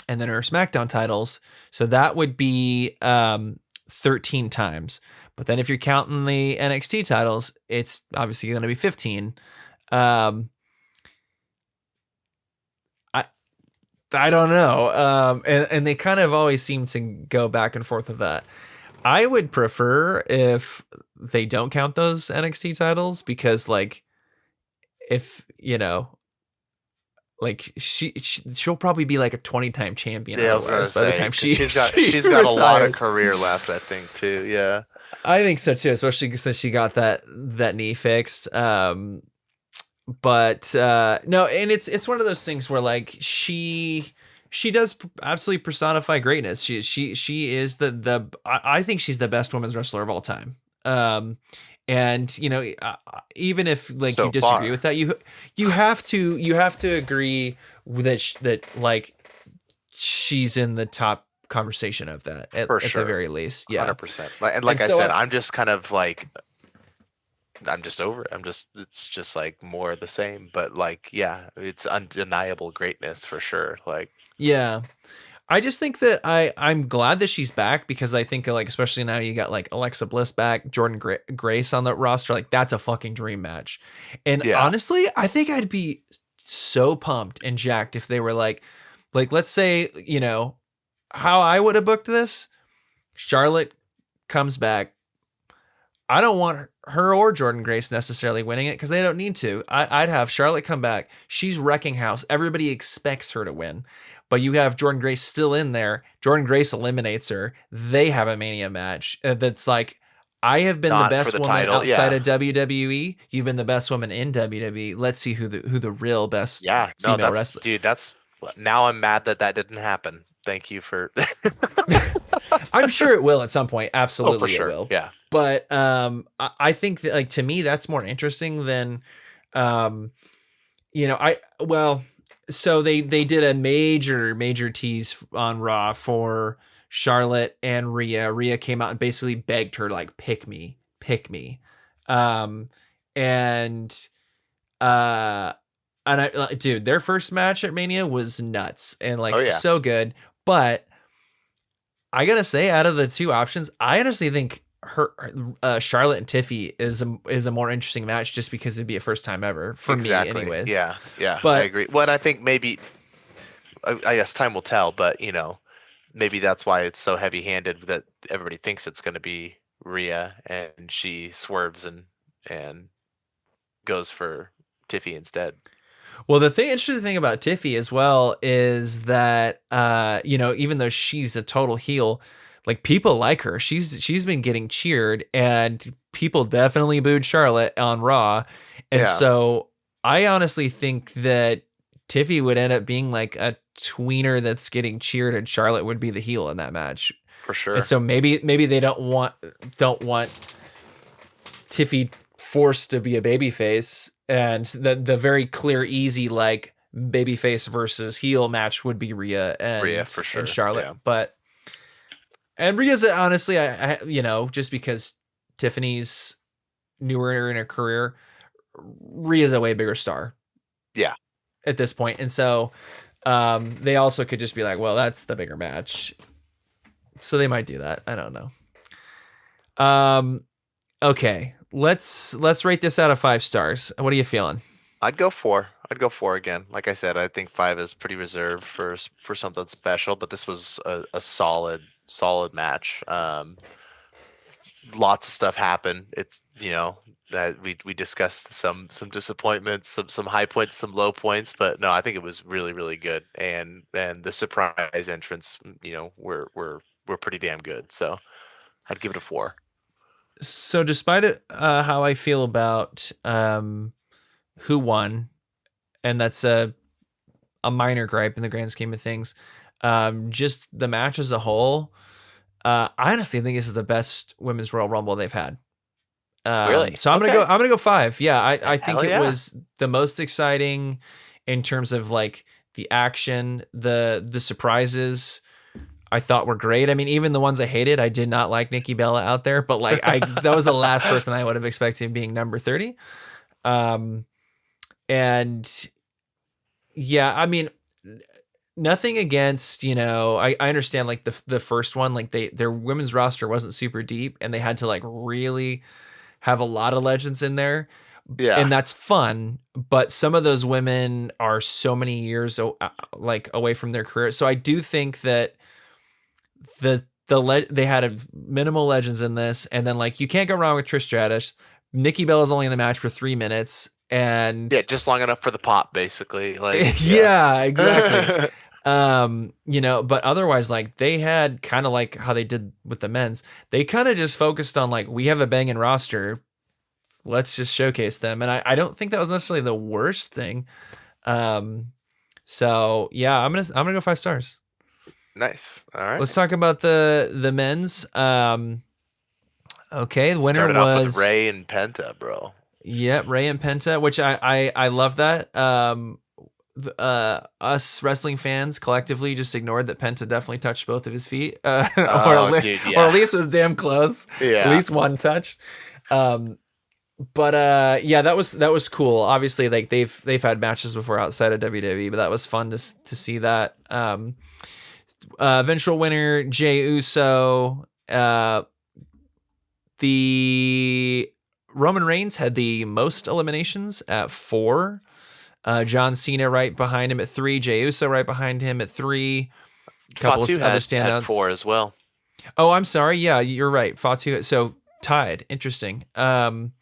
then her SmackDown titles, so that would be 13 times. But then if you're counting the NXT titles, it's obviously going to be 15. I don't know. And they kind of always seem to go back and forth with that. I would prefer if they don't count those NXT titles, because like, if, you know, like she'll probably be like a 20-time champion. Yeah, by the time she's got a lot of career left, I think, too. Yeah, I think so too, especially since she got that knee fixed. But no, and it's one of those things where like she does absolutely personify greatness. She is I think she's the best women's wrestler of all time. And you know, even if like you disagree with that, you have to agree that like she's in the top conversation of that at the very least. Yeah, 100%. And like I said, I'm just kind of like, I'm just over it. It's just like more of the same. But like, yeah, it's undeniable greatness for sure. Like, yeah. I just think that I'm glad that she's back, because I think like, especially now you got like Alexa Bliss back, Jordan Grace on the roster, like that's a fucking dream match. And honestly, I think I'd be so pumped and jacked if they were like let's say, you know, how I would have booked this. Charlotte comes back. I don't want her or Jordan Grace necessarily winning it, because they don't need to. I'd have Charlotte come back. She's wrecking house. Everybody expects her to win. But you have Jordan Grace still in there. Jordan Grace eliminates her. They have a Mania match that's like, I have been the Not for best the woman title, outside yeah. of WWE. You've been the best woman in WWE. Let's see who the real best Yeah, no, female that's wrestler. dude. That's now I'm mad that didn't happen. Thank you for. I'm sure it will at some point. Oh, Absolutely, for sure. it will. Yeah. But I think that, like, to me, that's more interesting than, you know, so they did a major tease on Raw for Charlotte and Rhea. Rhea came out and basically begged her, like, pick me, um, and uh, and dude, their first match at Mania was nuts and, like, Oh, yeah. so good. But I gotta say, out of the two options, I honestly think Charlotte and Tiffy is a more interesting match, just because it'd be a first time ever for me, anyways. Yeah, yeah, I But agree. Well, and I think maybe, I guess time will tell, but maybe that's why it's so heavy handed that everybody thinks it's going to be Rhea, and she swerves and goes for Tiffy instead. well, the interesting thing about Tiffy as well is that even though she's a total heel, like, people like her. She's been getting cheered, and people definitely booed Charlotte on Raw. And Yeah. so I honestly think that Tiffy would end up being like a tweener that's getting cheered, and Charlotte would be the heel in that match. For sure. And so maybe they don't want Tiffy forced to be a babyface, and the very clear, easy, like, babyface versus heel match would be Rhea for sure. and Charlotte. Yeah. And Rhea's, honestly, I just because Tiffany's newer in her career, Rhea's a way bigger star. Yeah. At this point. And so they also could just be like, well, that's the bigger match. So they might do that. I don't know. Okay. Let's rate this out of 5 stars. What are you feeling? I'd go 4. I'd go 4 again. Like I said, I think 5 is pretty reserved for something special, but this was a solid match. Lots of stuff happened. It's that we discussed some disappointments, some high points, some low points, but no, I think it was really, really good. And the surprise entrance, were pretty damn good. So I'd give it a 4. So despite how I feel about who won, and that's a minor gripe in the grand scheme of things, just the match as a whole, I honestly think this is the best women's Royal Rumble they've had. Really? So I'm gonna go 5. Yeah, I think Hell it yeah. was the most exciting in terms of, like, the action, the surprises. I thought were great. I mean, even the ones I hated, I did not like Nikki Bella out there, but, like, that was the last person I would have expected being number 30. And yeah, I mean, nothing against, I understand, like, the first one, like, their women's roster wasn't super deep, and they had to, like, really have a lot of legends in there. Yeah. And that's fun, but some of those women are so many years like away from their career. So I do think that they had a minimal legends in this, and then, like, you can't go wrong with Trish Stratus. Nikki Bella's only in the match for 3 minutes, and Yeah, just long enough for the pop, basically. Like, yeah, exactly. But otherwise, like, they had kind of like how they did with the men's. They kind of just focused on, like, we have a banging roster, let's just showcase them, and I don't think that was necessarily the worst thing. So yeah, I'm gonna go 5 stars. Nice. All right. Let's talk about the men's. Okay, the winner Started off was with Ray and Penta, bro. Yep, Ray and Penta, which I love that. Us wrestling fans collectively just ignored that Penta definitely touched both of his feet, or at least was damn close. Yeah. At least one touched. But yeah, that was cool. Obviously, like, they've had matches before outside of WWE, but that was fun to see that. Eventual winner Jey Uso. The Roman Reigns had the most eliminations at 4. John Cena right behind him at 3. Jey Uso right behind him at 3. Couple of other standouts. Had 4 as well. Oh, I'm sorry. Yeah, you're right. Fatu. So tied. Interesting. And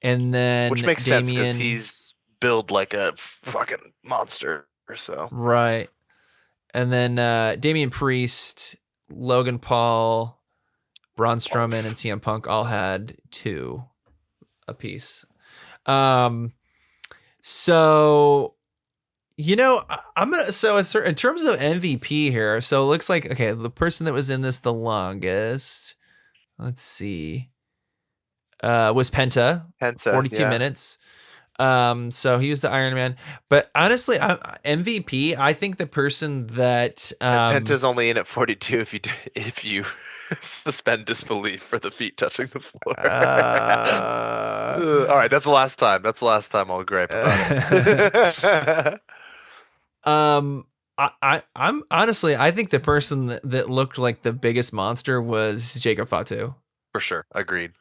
then Which makes Damian, sense because he's billed like a fucking monster or so. Right. And then Damian Priest, Logan Paul, Braun Strowman and CM Punk all had 2 apiece. So, I'm gonna. So, in terms of MVP here, so it looks like the person that was in this the longest, let's see, was Penta, 42 minutes. So he was the Iron Man, but honestly, MVP. I think the person that Penta's only in at 42 if you suspend disbelief for the feet touching the floor. All right, that's the last time. That's the last time I'll gripe about it. I'm honestly, I think the person that looked like the biggest monster was Jacob Fatu. For sure, agreed.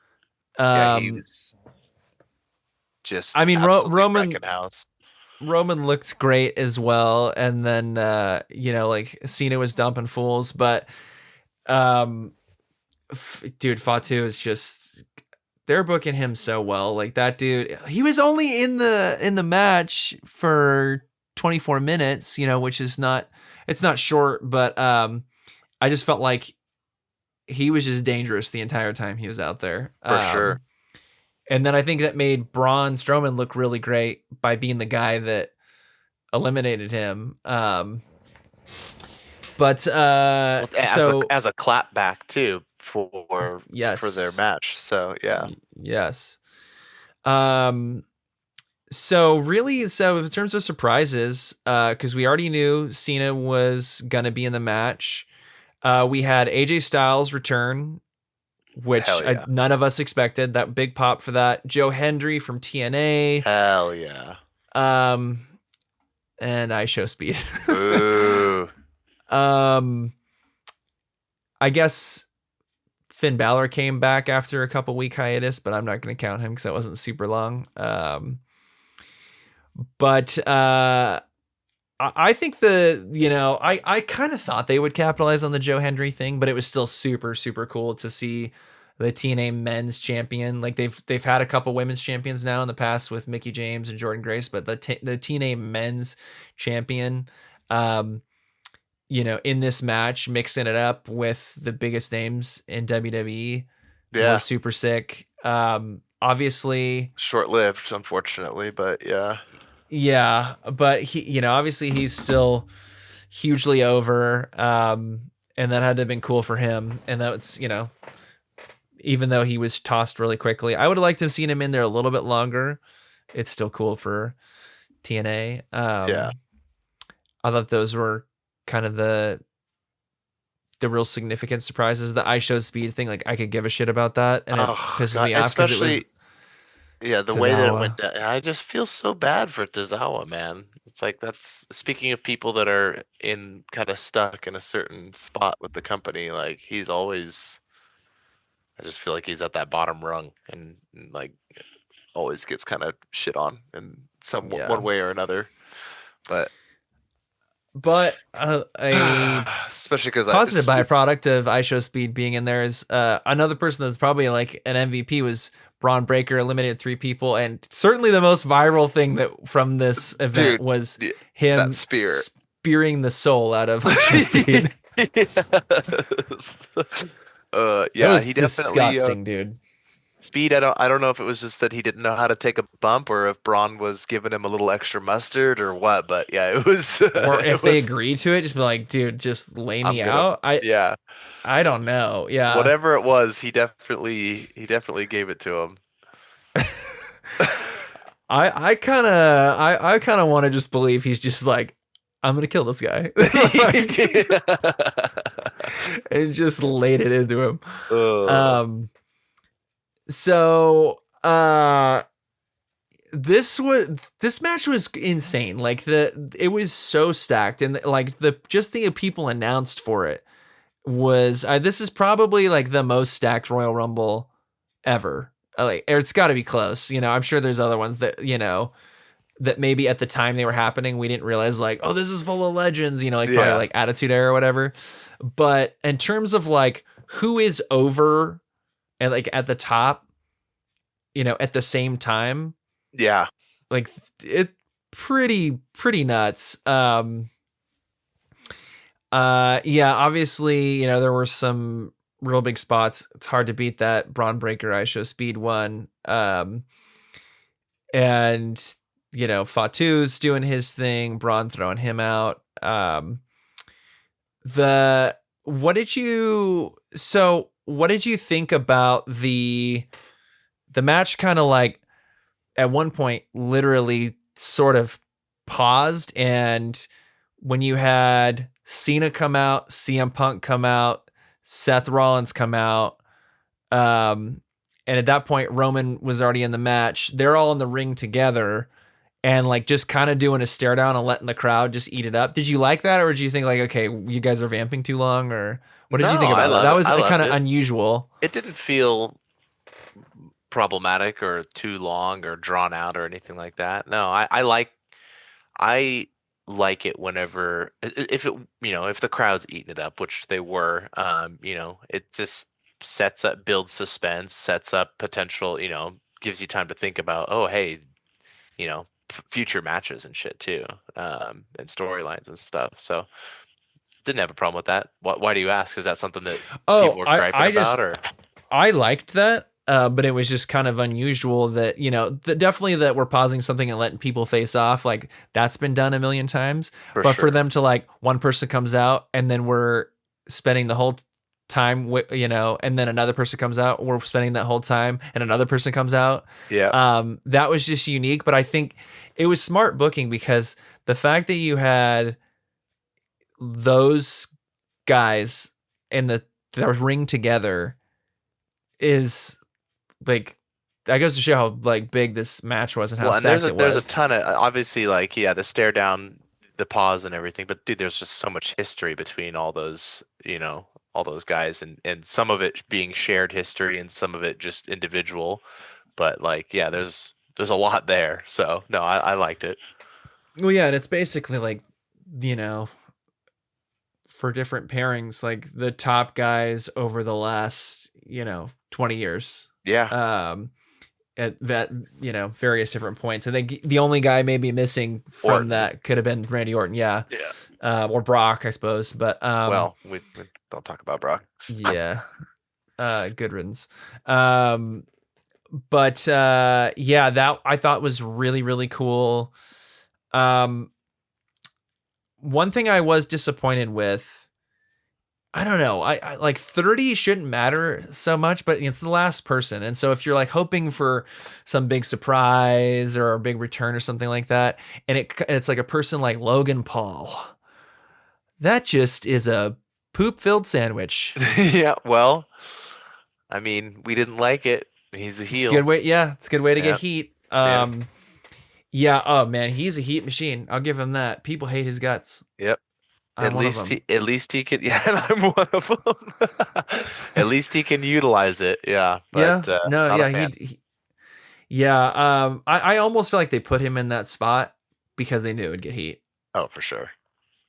Yeah, he was just. I mean, Roman Roman looked great as well, and then like Cena was dumping fools, but dude, Fatu is just, they're booking him so well. Like that dude, he was only in the match for 24 minutes, which is not, it's not short, but I just felt like he was just dangerous the entire time he was out there. For sure. And then I think that made Braun Strowman look really great by being the guy that eliminated him. But as a clapback too for their match. So yeah. Yes. So in terms of surprises, because we already knew Cena was gonna be in the match, we had AJ Styles return, which none of us expected. That big pop for that. Joe Hendry from TNA. Hell yeah. And I show speed. Ooh. I guess Finn Balor came back after a couple week hiatus, but I'm not going to count him because that wasn't super long. But I think I kind of thought they would capitalize on the Joe Hendry thing, but it was still super, super cool to see the TNA men's champion. Like they've had a couple women's champions now in the past with Mickie James and Jordan Grace, but the TNA men's champion, in this match, mixing it up with the biggest names in WWE, was super sick. Obviously short-lived, unfortunately, but yeah. Yeah, but he, obviously he's still hugely over, and that had to have been cool for him. And that was, even though he was tossed really quickly, I would have liked to have seen him in there a little bit longer. It's still cool for TNA. I thought those were kind of the real significant surprises. The I Showed Speed thing, like I could give a shit about that, and it pisses me off because it was. Yeah, the way that it went down, I just feel so bad for Tozawa, man. It's like, that's speaking of people that are in kind of stuck in a certain spot with the company. Like he's always, I just feel like he's at that bottom rung and like always gets kind of shit on in one way or another. But especially because positive byproduct of I Show Speed being in there is another person that's probably like an MVP was Braun Breaker, eliminated 3 people, and certainly the most viral thing that from this event was him spearing the soul out of I Show Speed. He definitely disgusting, dude. Speed, I don't know if it was just that he didn't know how to take a bump, or if Braun was giving him a little extra mustard, or what. But yeah, it was. Or if they agreed to it, just be like, dude, just lay me out. I don't know. Yeah, whatever it was, he definitely gave it to him. I kind of want to just believe he's just like, I'm gonna kill this guy, and just laid it into him. So this match was insane. Like it was so stacked, and like the people announced for it was this is probably like the most stacked Royal Rumble ever. Like, or it's got to be close. I'm sure there's other ones that that maybe at the time they were happening we didn't realize, like, oh, this is full of legends. Probably like Attitude Era or whatever. But in terms of like who is over and like at the top, at the same time, like it pretty nuts. Obviously, there were some real big spots. It's hard to beat that Braun Breaker ISO Speed one. And Fatu's doing his thing, Braun throwing him out. What did you think about the match? Kind of like at one point literally sort of paused, and when you had Cena come out, CM Punk come out, Seth Rollins come out, and at that point Roman was already in the match. They're all in the ring together and like just kind of doing a stare down and letting the crowd just eat it up. Did you like that, or did you think like, okay, you guys are vamping too long, or what did you think about that? That was kind of unusual. It didn't feel problematic or too long or drawn out or anything like that. No, I like it whenever if the crowd's eating it up, which they were. It just builds suspense, sets up potential. Gives you time to think about, oh hey, future matches and shit too, and storylines and stuff. So didn't have a problem with that. Why do you ask? Is that something that people were griping about? Or I liked that. But it was just kind of unusual that, definitely that we're pausing something and letting people face off. Like that's been done a million times. For them to like one person comes out and then we're spending the whole time, and then another person comes out, we're spending that whole time and another person comes out. Yeah. That was just unique. But I think it was smart booking because the fact that you had those guys in the ring together is like, that goes to show how like big this match was and how stacked it was. There's a ton of, obviously, like, yeah, the stare down, the pause and everything, but dude, there's just so much history between all those, all those guys, and some of it being shared history and some of it just individual. But like, yeah, there's a lot there. So no, I liked it. Well, yeah, and it's basically like, for different pairings, like the top guys over the last, 20 years. Yeah. At that, various different points. I think the only guy maybe missing from that could have been Randy Orton. Yeah. Yeah. Or Brock, I suppose. But well, we don't talk about Brock. Yeah. Good riddance. But yeah, that I thought was really, really cool. One thing I was disappointed with, I don't know. I like 30 shouldn't matter so much, but it's the last person. And so if you're like hoping for some big surprise or a big return or something like that, and it's like a person like Logan Paul, that just is a poop-filled sandwich. Yeah, well, I mean, we didn't like it. He's a heel. It's a good way, it's a good way to get heat. Yeah, oh man, he's a heat machine. I'll give him that. People hate his guts. Yep. At least he can. Yeah, and I'm one of them. At least he can utilize it. Yeah. But, I almost feel like they put him in that spot because they knew it would get heat. Oh, for sure.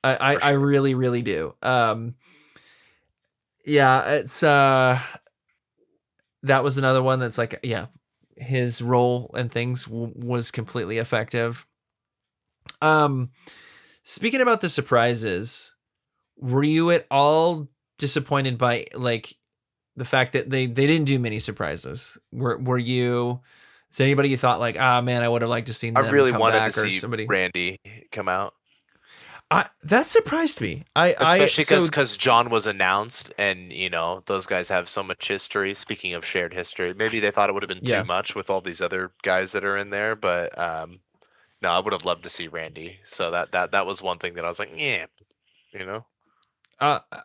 I really, really do. It's that was another one that's like, his role and things was completely effective. Speaking about the surprises, were you at all disappointed by like the fact that they didn't do many surprises? Were you? Is anybody you thought like, man, I would have liked to seen them really come wanted back, to or see somebody? Randy come out. That surprised me. Especially because John was announced, and those guys have so much history. Speaking of shared history, maybe they thought it would have been too much with all these other guys that are in there, but no, I would have loved to see Randy. So that was one thing that I was like, yeah,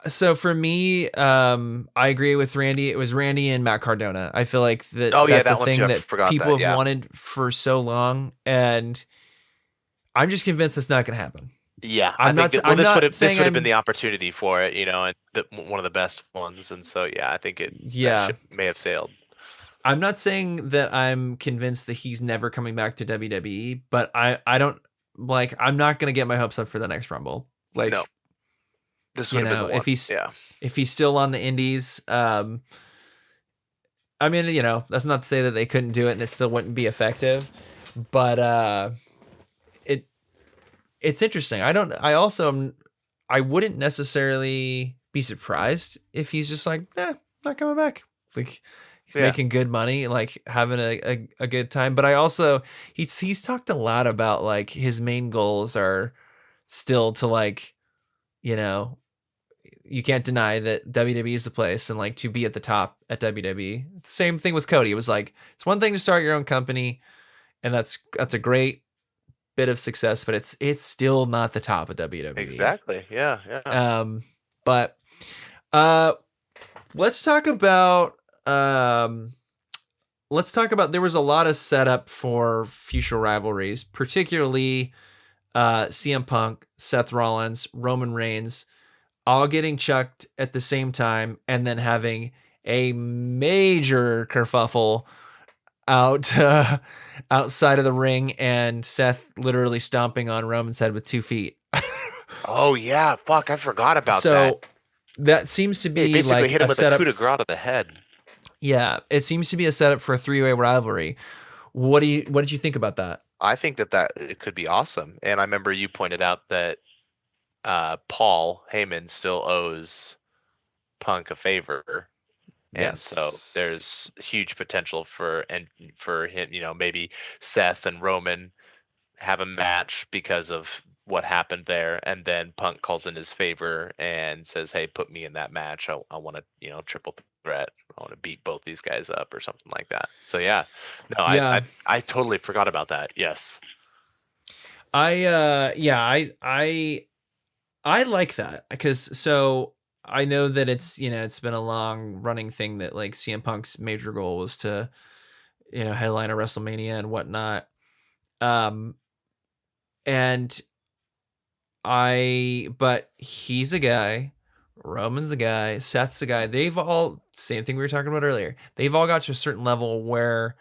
So for me, I agree with Randy. It was Randy and Matt Cardona. I feel like that's that a thing that people have wanted for so long, and I'm just convinced it's not going to happen. Yeah, this would have been the opportunity for it, and one of the best ones, and so I think that ship may have sailed. I'm not saying that I'm convinced that he's never coming back to WWE, but I don't like. I'm not going to get my hopes up for the next Rumble. Like, no, this would have been the one. If he's still on the Indies, I mean, that's not to say that they couldn't do it and it still wouldn't be effective, but it's interesting. I wouldn't necessarily be surprised if he's just like, not coming back. Like he's Yeah. making good money, like having a good time. But I also he's talked a lot about like his main goals are still to like, you know, you can't deny that WWE is the place and like to be at the top at WWE. Same thing with Cody. It was like it's one thing to start your own company, and that's a great bit of success, but it's still not the top of WWE. Exactly. Yeah. But let's talk about there was a lot of setup for future rivalries, particularly CM Punk, Seth Rollins, Roman Reigns, all getting chucked at the same time and then having a major kerfuffle outside of the ring and Seth literally stomping on Roman's head with 2 feet. Oh yeah. Fuck. I forgot about So that. that seems to He be basically like hit him a with a setup. coup de grace to the head. Yeah, it seems to be a setup for a 3-way rivalry. What did you think about that? I think that it could be awesome. And I remember you pointed out that Paul Heyman still owes Punk a favor. And Yes. so there's huge potential for him, maybe Seth and Roman have a match because of what happened there, and then Punk calls in his favor and says, "Hey, put me in that match. I want to, triple threat. I want to beat both these guys up or something like that." So yeah, no, Yeah. I totally forgot about that. Yes, I like that because so I know that it's been a long running thing that like CM Punk's major goal was to headline a WrestleMania and whatnot. And but he's a guy, Roman's a guy, Seth's a guy. They've all, same thing we were talking about earlier. They've all got to a certain level where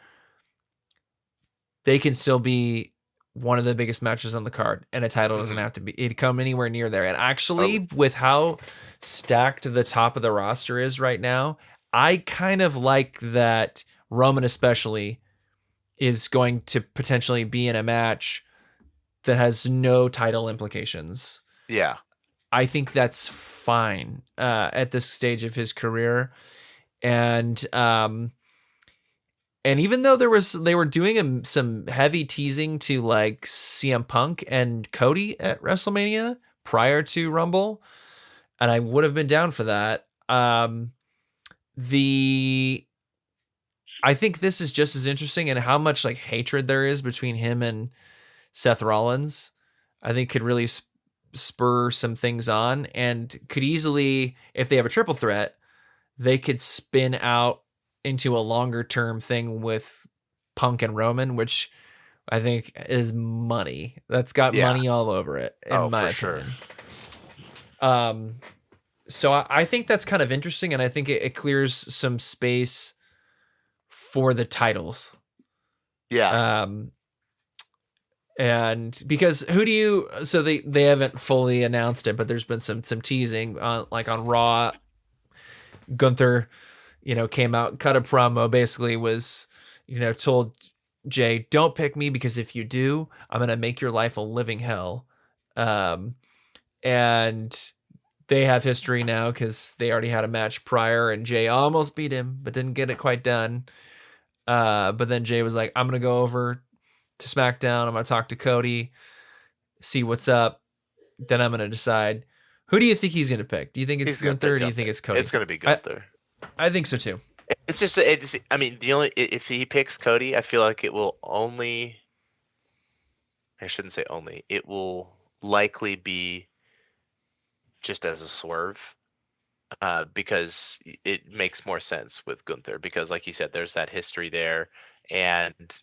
they can still be one of the biggest matches on the card, and a title doesn't have to be it come anywhere near there. And actually, with how stacked the top of the roster is right now, I kind of like that Roman especially is going to potentially be in a match that has no title implications. yeah, I think that's fine at this stage of his career. And even though they were doing some heavy teasing to like CM Punk and Cody at WrestleMania prior to Rumble, and I would have been down for that. I think this is just as interesting, and how much like hatred there is between him and Seth Rollins, I think could really spur some things on, and could easily, if they have a triple threat, they could spin out into a longer term thing with Punk and Roman, which I think is money. That's got money all over it, in my opinion. Sure. So I think that's kind of interesting, and I think it clears some space for the titles. Yeah. And because so they haven't fully announced it, but there's been some teasing on Raw. Gunther, came out, cut a promo, basically was, told Jay, don't pick me because if you do, I'm going to make your life a living hell. And they have history now because they already had a match prior and Jay almost beat him, but didn't get it quite done. But then Jay was like, I'm going to go over to SmackDown. I'm going to talk to Cody, see what's up. Then I'm going to decide. Who do you think he's going to pick? Do you think it's Gunther or do you think it's Cody? It's going to be Gunther. I think so too. It's just, I mean, if he picks Cody, I feel like it will only, I shouldn't say only, it will likely be just as a swerve, because it makes more sense with Gunther, because like you said, there's that history there, and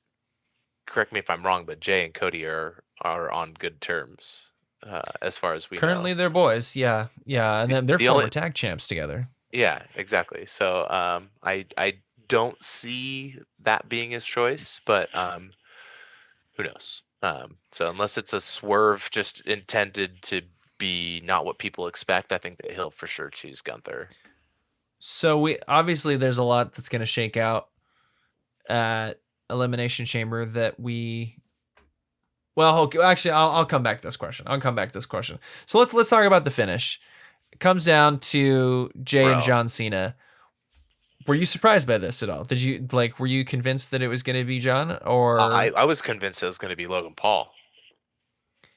correct me if I'm wrong, but Jay and Cody are on good terms, as far as we currently know. They're boys, yeah, and then they're former tag champs together. Yeah, exactly. So I don't see that being his choice, but who knows? So unless it's a swerve just intended to be not what people expect, I think that he'll for sure choose Gunther. So obviously there's a lot that's going to shake out at Elimination Chamber that actually I'll come back to this question. So let's talk about the finish. It comes down to Jay and John Cena. Were you surprised by this at all? Were you convinced that it was going to be John, or? I was convinced it was going to be Logan Paul.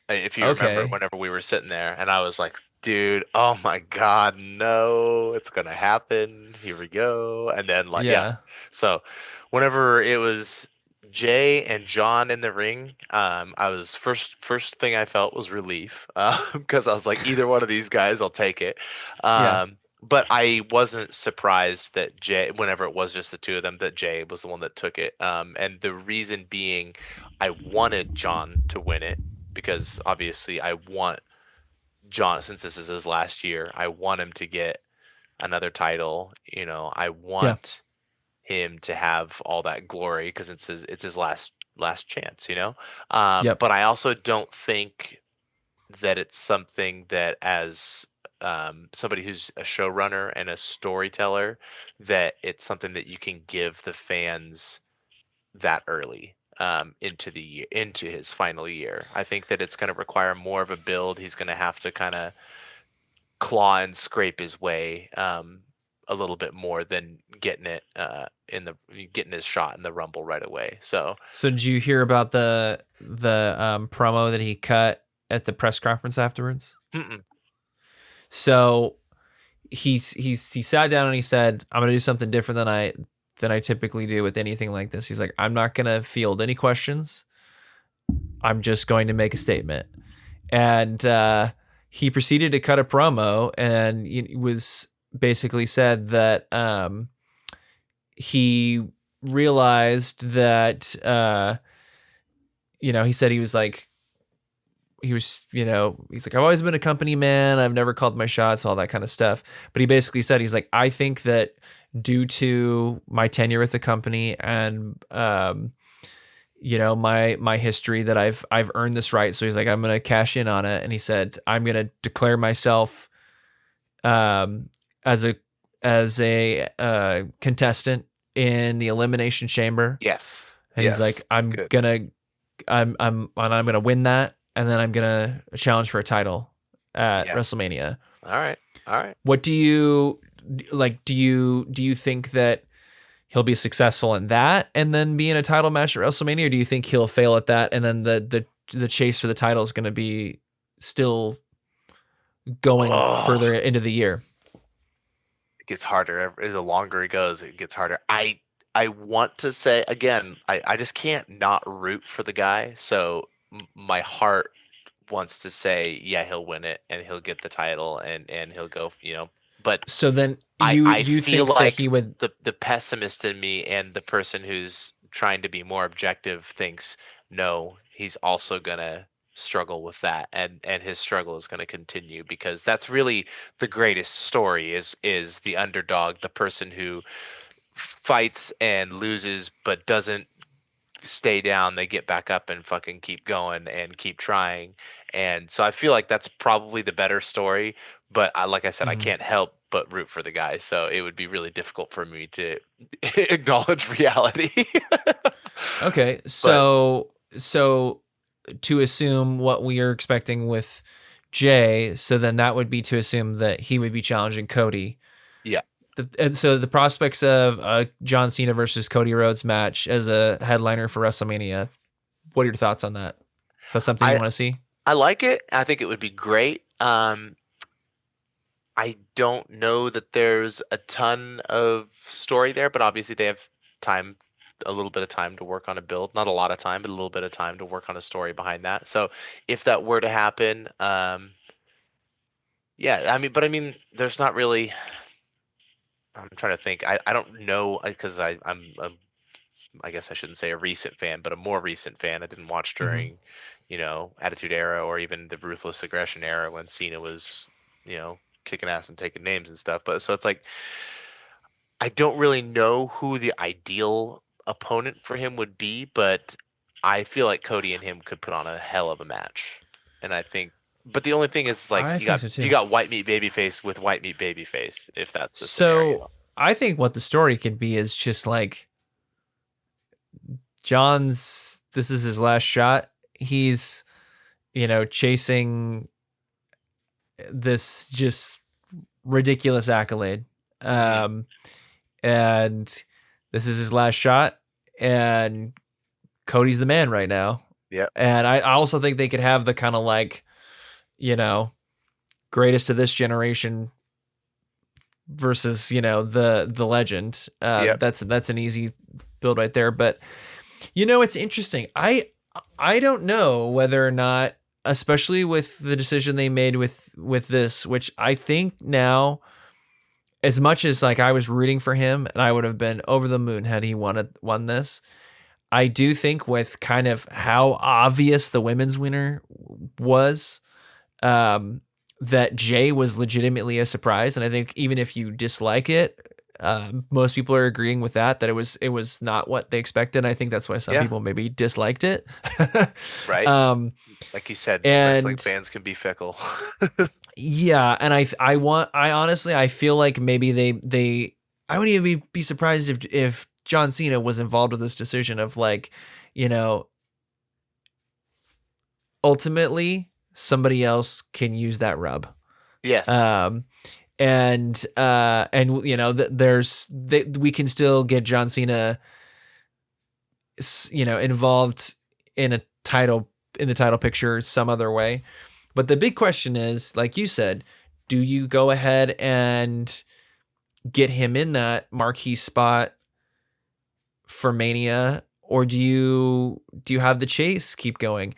If you remember, Okay. whenever we were sitting there, and I was like, dude, oh my God, no, it's gonna happen. Here we go. And then like, yeah. Yeah. So whenever it was Jay and John in the ring, I was first thing I felt was relief, because I was like, either one of these guys, I'll take it. Yeah. But I wasn't surprised that Jay, whenever it was just the two of them, that Jay was the one that took it. And the reason being, I wanted John to win it because obviously I want John, since this is his last year, I want him to get another title. You know, I Yeah. want him to have all that glory because it's his last chance. You know, Yep. but I also don't think that it's something that as somebody who's a showrunner and a storyteller, that it's something that you can give the fans that early into his final year. I think that it's going to require more of a build. He's going to have to kind of claw and scrape his way a little bit more than getting it getting his shot in the Rumble right away. So did you hear about the promo that he cut at the press conference afterwards? mm-mm. So he sat down and he said, "I'm gonna do something different than I typically do with anything like this." He's like, "I'm not gonna field any questions. I'm just going to make a statement." And he proceeded to cut a promo, and it was basically said that he realized that he said he's like, I've always been a company man. I've never called my shots, all that kind of stuff. But he basically said, he's like, I think that due to my tenure with the company and, my history, that I've earned this right. So he's like, I'm going to cash in on it. And he said, I'm going to declare myself, as a contestant in the Elimination Chamber. Yes. And yes. he's like, I'm Good. gonna win that, and then I'm gonna challenge for a title at Yes. WrestleMania. All right. What do you like? Do you think that he'll be successful in that and then be in a title match at WrestleMania, or do you think he'll fail at that and then the chase for the title is going to be still going further into the year? It gets harder. The longer it goes, it gets harder. I want to say, again, I just can't not root for the guy. So my heart wants to say, yeah, he'll win it and he'll get the title and he'll go, but So then I you feel think like that he would? the pessimist in me and the person who's trying to be more objective thinks, no, he's also gonna struggle with that, and his struggle is going to continue, because that's really the greatest story is the underdog, the person who fights and loses but doesn't stay down. They get back up and fucking keep going and keep trying. And so I feel like that's probably the better story, but like I said, I can't help but root for the guy, so it would be really difficult for me to acknowledge reality. Okay, so to assume what we are expecting with Jay, so then that would be to assume that he would be challenging Cody. Yeah. And so the prospects of a John Cena versus Cody Rhodes match as a headliner for WrestleMania, what are your thoughts on that? Is that something you want to see? I like it. I think it would be great. I don't know that there's a ton of story there, but obviously they have time, a little bit of time to work on a build. Not a lot of time, but a little bit of time to work on a story behind that. So if that were to happen, yeah, I mean, there's not really. I'm trying to think. I don't know, because I'm I guess I shouldn't say a recent fan, but a more recent fan. I didn't watch during, Attitude Era or even the Ruthless Aggression era when Cena was, kicking ass and taking names and stuff. But so it's like, I don't really know who the ideal opponent for him would be, but I feel like Cody and him could put on a hell of a match. And I think, but the only thing is, like, you got white meat babyface with white meat babyface, if that's the scenario. I think what the story could be is just like this is his last shot. He's, chasing this just ridiculous accolade. and this is his last shot, and Cody's the man right now. Yep. And I also think they could have the kind of like, you know, greatest of this generation versus, you know, the legend. Yep. That's an easy build right there. But you know, it's interesting. I don't know whether or not, especially with the decision they made with this, which I think now, as much as like I was rooting for him and I would have been over the moon had he won this, I do think with kind of how obvious the women's winner was, that Jay was legitimately a surprise. And I think even if you dislike it, most people are agreeing with that it was not what they expected. I think that's why some people maybe disliked it. Right. Like you said, and wrestling fans can be fickle. Yeah. And I honestly feel like maybe they I wouldn't even be surprised if John Cena was involved with this decision of like, you know, ultimately somebody else can use that rub. Yes. And you know, we can still get John Cena, you know, involved in the title picture some other way. But the big question is, like you said, do you go ahead and get him in that marquee spot for Mania, or do you have the chase keep going?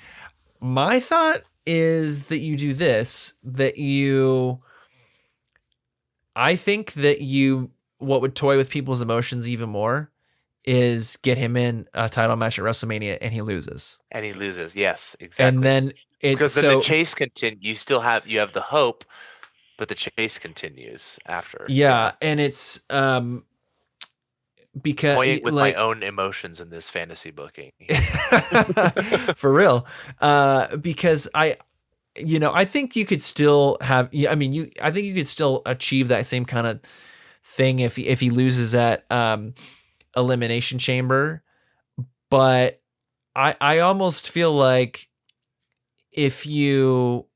My thought is that you do this, I think that what would toy with people's emotions even more is get him in a title match at WrestleMania and he loses. Yes, exactly. And then because then the chase continues. You have the hope, but the chase continues after. Yeah, and it's because toying with my own emotions in this fantasy booking. For real. Because I think you could still have, I think you could still achieve that same kind of thing if he loses at Elimination Chamber. But I almost feel like if you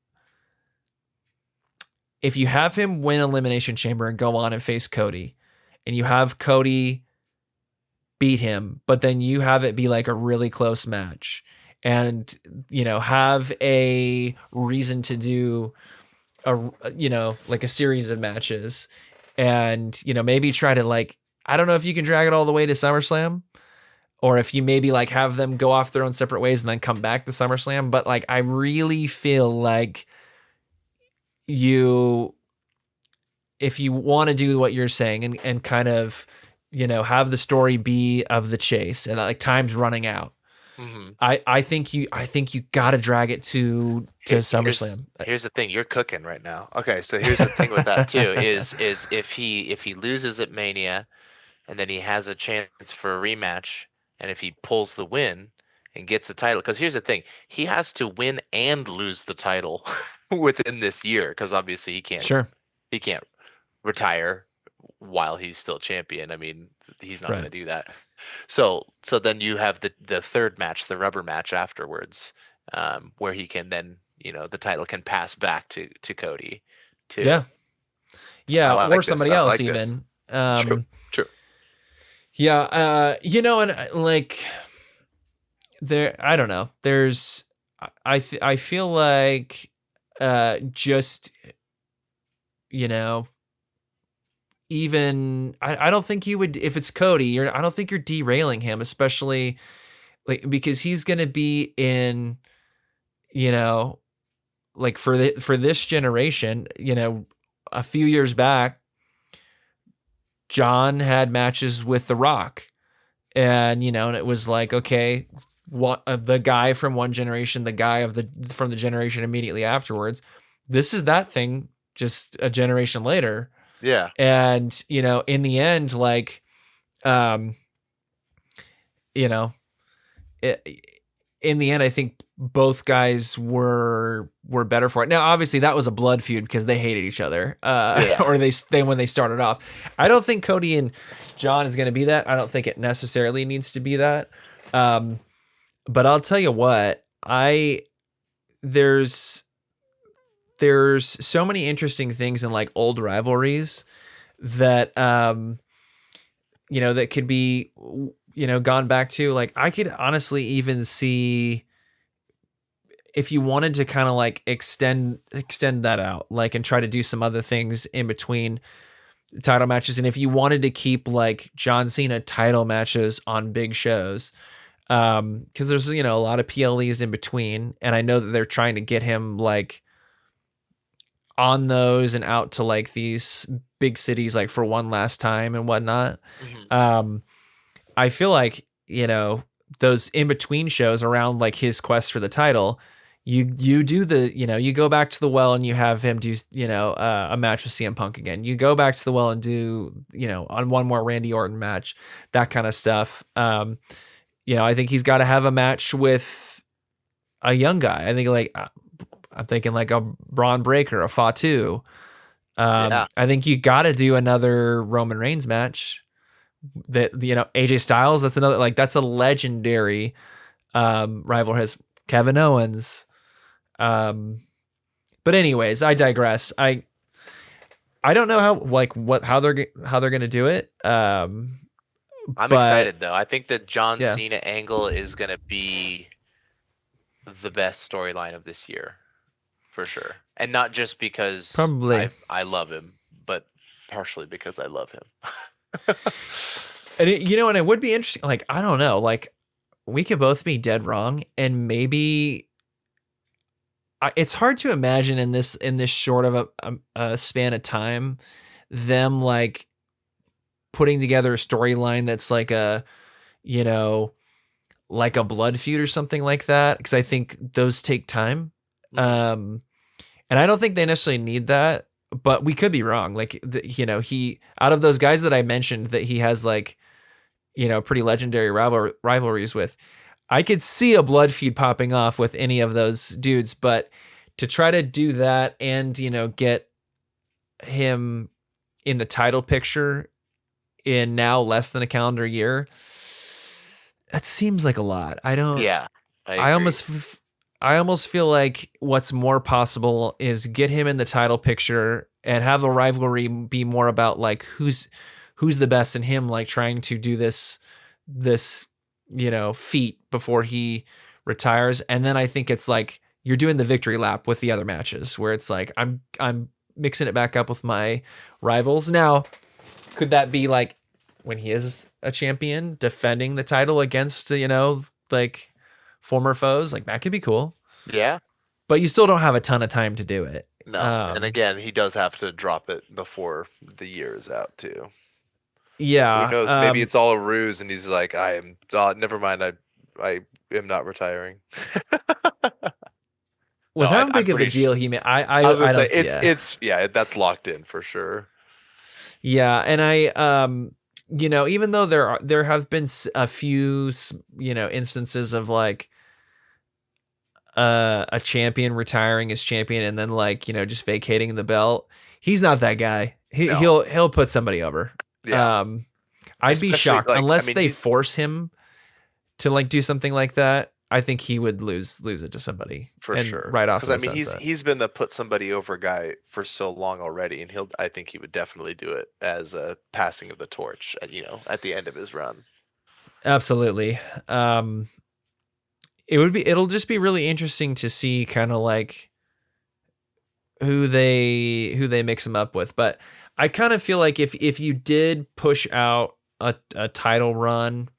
have him win Elimination Chamber and go on and face Cody, and you have Cody beat him, but then you have it be like a really close match, and you know, have a reason to do like a series of matches, and you know, maybe try to like, I don't know if you can drag it all the way to SummerSlam, or if you maybe like have them go off their own separate ways and then come back to SummerSlam. But like, I really feel like if you want to do what you're saying and kind of, you know, have the story be of the chase and like time's running out. Mm-hmm. I think you got to drag it to SummerSlam. Here's the thing, you're cooking right now. Okay, so here's the thing with that too is if he loses at Mania, and then he has a chance for a rematch, and if he pulls the win and gets the title, because here's the thing, he has to win and lose the title within this year, because obviously he can't retire while he's still champion. I mean, he's not going to do that. So then you have the third match, the rubber match afterwards, where he can then, you know, the title can pass back to Cody. Yeah, or somebody else even. True. Yeah, you know, and like I don't know. There's I feel like just, you know, even I don't think you would, if it's Cody, I don't think you're derailing him, especially like because he's going to be in, you know, like for this generation, you know, a few years back, John had matches with The Rock, and you know, and it was like, okay, the guy from one generation, the guy from the generation immediately afterwards, this is that thing just a generation later. Yeah. And, you know, in the end, like, you know, in the end, I think both guys were better for it. Now, obviously, that was a blood feud because they hated each other, or they when they started off. I don't think Cody and John is going to be that. I don't think it necessarily needs to be that. But I'll tell you what, there's so many interesting things in like old rivalries that that could be, gone back to. Like, I could honestly even see if you wanted to kind of like extend that out, like, and try to do some other things in between title matches. And if you wanted to keep like John Cena title matches on big shows, because there's, a lot of PLEs in between. And I know that they're trying to get him like on those and out to like these big cities, like for one last time and whatnot. Mhm. I feel like, those in between shows around like his quest for the title, you do you go back to the well and you have him do, a match with CM Punk again. You go back to the well and do, on one more Randy Orton match, that kind of stuff. I think he's got to have a match with a young guy. I think like, I'm thinking like a Braun Breaker, a Fatu. Yeah. I think you got to do another Roman Reigns match. That, AJ Styles, that's another, like, that's a legendary rival. Has Kevin Owens. But anyways, I digress. I don't know how they're gonna do it. I'm but excited though. I think the John Yeah. Cena angle is gonna be the best storyline of this year, for sure. And not just because Probably. I love him, but partially because I love him. And and it would be interesting. Like, I don't know, like, we could both be dead wrong, and maybe it's hard to imagine in this short of a span of time, them like putting together a storyline that's like like a blood feud or something like that, because I think those take time. Mhm. And I don't think they necessarily need that, but we could be wrong. Like, he, out of those guys that I mentioned that he has like, pretty legendary rivalries with, I could see a blood feud popping off with any of those dudes. But to try to do that and, get him in the title picture in now less than a calendar year, that seems like a lot. I don't, Yeah, I agree. almost feel like what's more possible is get him in the title picture and have the rivalry be more about like who's the best, and him like trying to do this feat before he retires. And then I think it's like you're doing the victory lap with the other matches where it's like I'm mixing it back up with my rivals. Now, could that be like when he is a champion defending the title against, like former foes? Like, that could be cool. Yeah. But you still don't have a ton of time to do it. No. And again, he does have to drop it before the year is out too. Yeah. Who knows? Maybe it's all a ruse, and he's like, "I am. Never mind. I am not retiring." With No, how I'm big of a pretty deal he made, I I was gonna don't, say it's that's locked in for sure. Yeah, and I even though there have been a few instances of like a champion retiring as champion and then like just vacating the belt, he's not that guy. No. He'll put somebody over. Yeah. I'd be Especially, shocked like, I unless mean, they he's- force him to like do something like that. I think he would lose it to somebody For and sure. right off of Because the I mean, sunset. he's been the put somebody over guy for so long already, and I think he would definitely do it as a passing of the torch. At the end of his run. Absolutely. It'll just be really interesting to see kind of like who they mix him up with. But I kind of feel like if you did push out a title run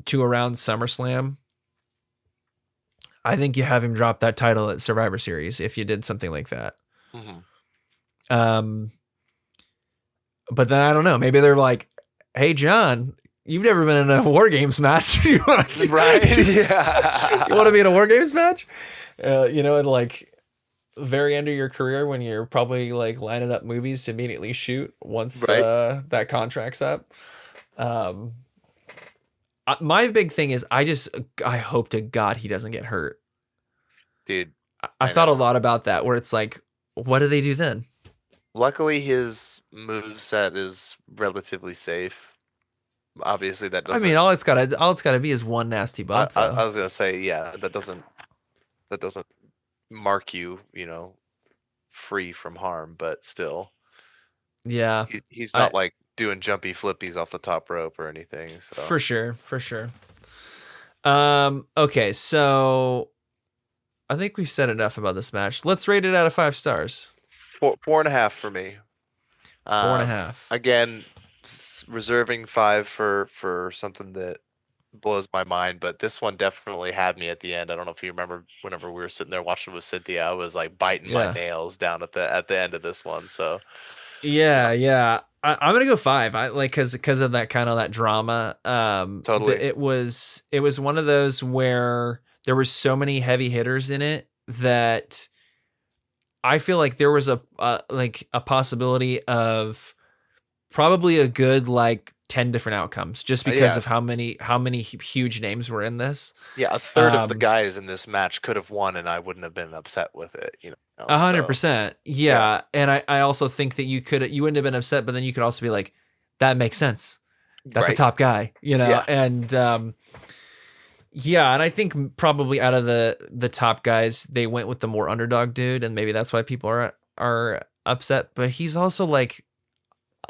to around SummerSlam, I think you have him drop that title at Survivor Series if you did something like that. Mm-hmm. But then I don't know. Maybe they're like, "Hey, John, you've never been in a War Games match. You want to Yeah. you want to be in a War Games match? At like very end of your career when you're probably like lining up movies to immediately shoot once Right. that contract's up." My big thing is I hope to God he doesn't get hurt. Dude. I've thought a lot about that, where it's like, what do they do then? Luckily, his moveset is relatively safe. Obviously, that I doesn't. mean, all it's gotta be is one nasty bump, though. I was gonna say, yeah, that doesn't mark you, free from harm, but still, Yeah, he's not like doing jumpy flippies off the top rope or anything. So. For sure. Okay, so I think we've said enough about this match. Let's rate it out of 5 stars. 4.5 for me. 4.5. Again, reserving 5 for something that blows my mind, but this one definitely had me at the end. I don't know if you remember whenever we were sitting there watching with Cynthia, I was like biting my nails down at the end of this one. So yeah. I'm gonna go 5. I like because of that kind of that drama. Totally. It was one of those where there were so many heavy hitters in it that I feel like there was a possibility of probably a good 10 different outcomes just because of how many huge names were in this. Yeah, a third of the guys in this match could have won, and I wouldn't have been upset with it. 100%. Yeah, and I also think that you wouldn't have been upset, but then you could also be like, that makes sense. That's a top guy, and and I think probably out of the top guys, they went with the more underdog dude, and maybe that's why people are upset. But he's also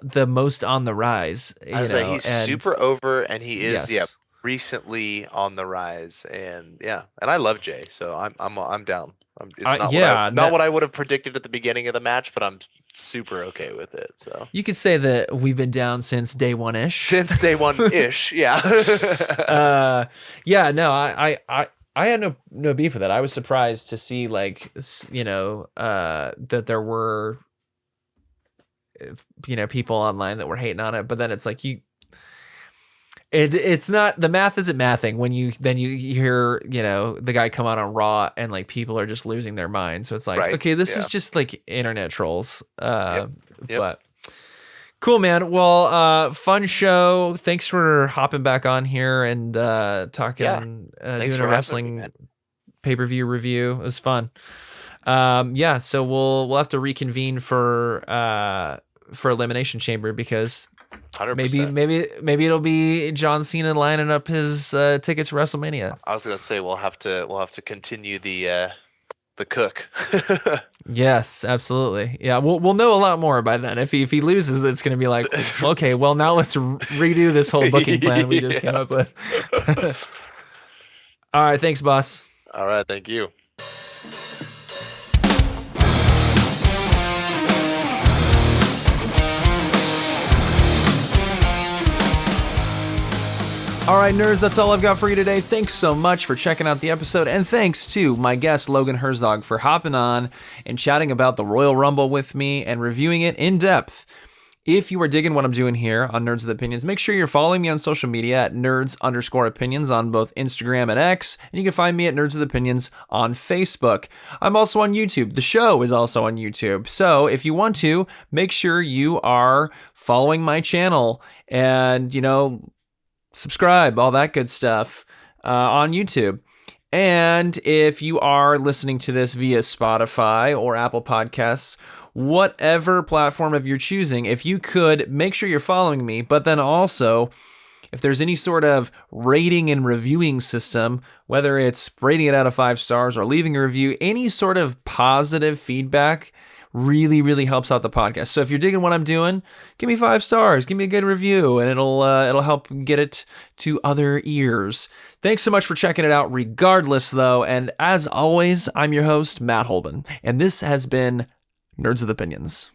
the most on the rise. He's super over, and he is recently on the rise, and I love Jay, so I'm down. It's not what I would have predicted at the beginning of the match, but I'm super okay with it. So you could say that we've been down since day one-ish. Since day one-ish, yeah. No, I had no beef with it. I was surprised to see that there were people online that were hating on it, but then it's it's not, the math isn't mathing when you hear the guy come out on Raw and people are just losing their mind. So it's okay, this is just internet trolls. Yep. But cool, man. Well, fun show. Thanks for hopping back on here and talking, doing a wrestling pay-per-view review. It was fun. So we'll have to reconvene for Elimination Chamber because 100%. maybe it'll be John Cena lining up his tickets to WrestleMania. I was gonna say we'll have to continue the cook. Yes, absolutely. Yeah, we'll know a lot more by then. If he loses, it's gonna be okay, well now let's redo this whole booking plan we just came up with. All right, thanks, boss. All right, thank you. All right, nerds, that's all I've got for you today. Thanks so much for checking out the episode, and thanks to my guest, Logan Herzog, for hopping on and chatting about the Royal Rumble with me and reviewing it in depth. If you are digging what I'm doing here on Nerds with Opinions, make sure you're following me on social media at nerds_opinions on both Instagram and X, and you can find me at Nerds with Opinions on Facebook. I'm also on YouTube. The show is also on YouTube. So if you want to, make sure you are following my channel and, subscribe, all that good stuff on YouTube. And if you are listening to this via Spotify or Apple Podcasts, whatever platform of your choosing, if you could, make sure you're following me, but then also, if there's any sort of rating and reviewing system, whether it's rating it out of 5 stars or leaving a review, any sort of positive feedback really, really helps out the podcast. So if you're digging what I'm doing, give me 5 stars, give me a good review, and it'll help get it to other ears. Thanks so much for checking it out regardless, though, and as always, I'm your host, Matt Holben, and this has been Nerds with Opinions.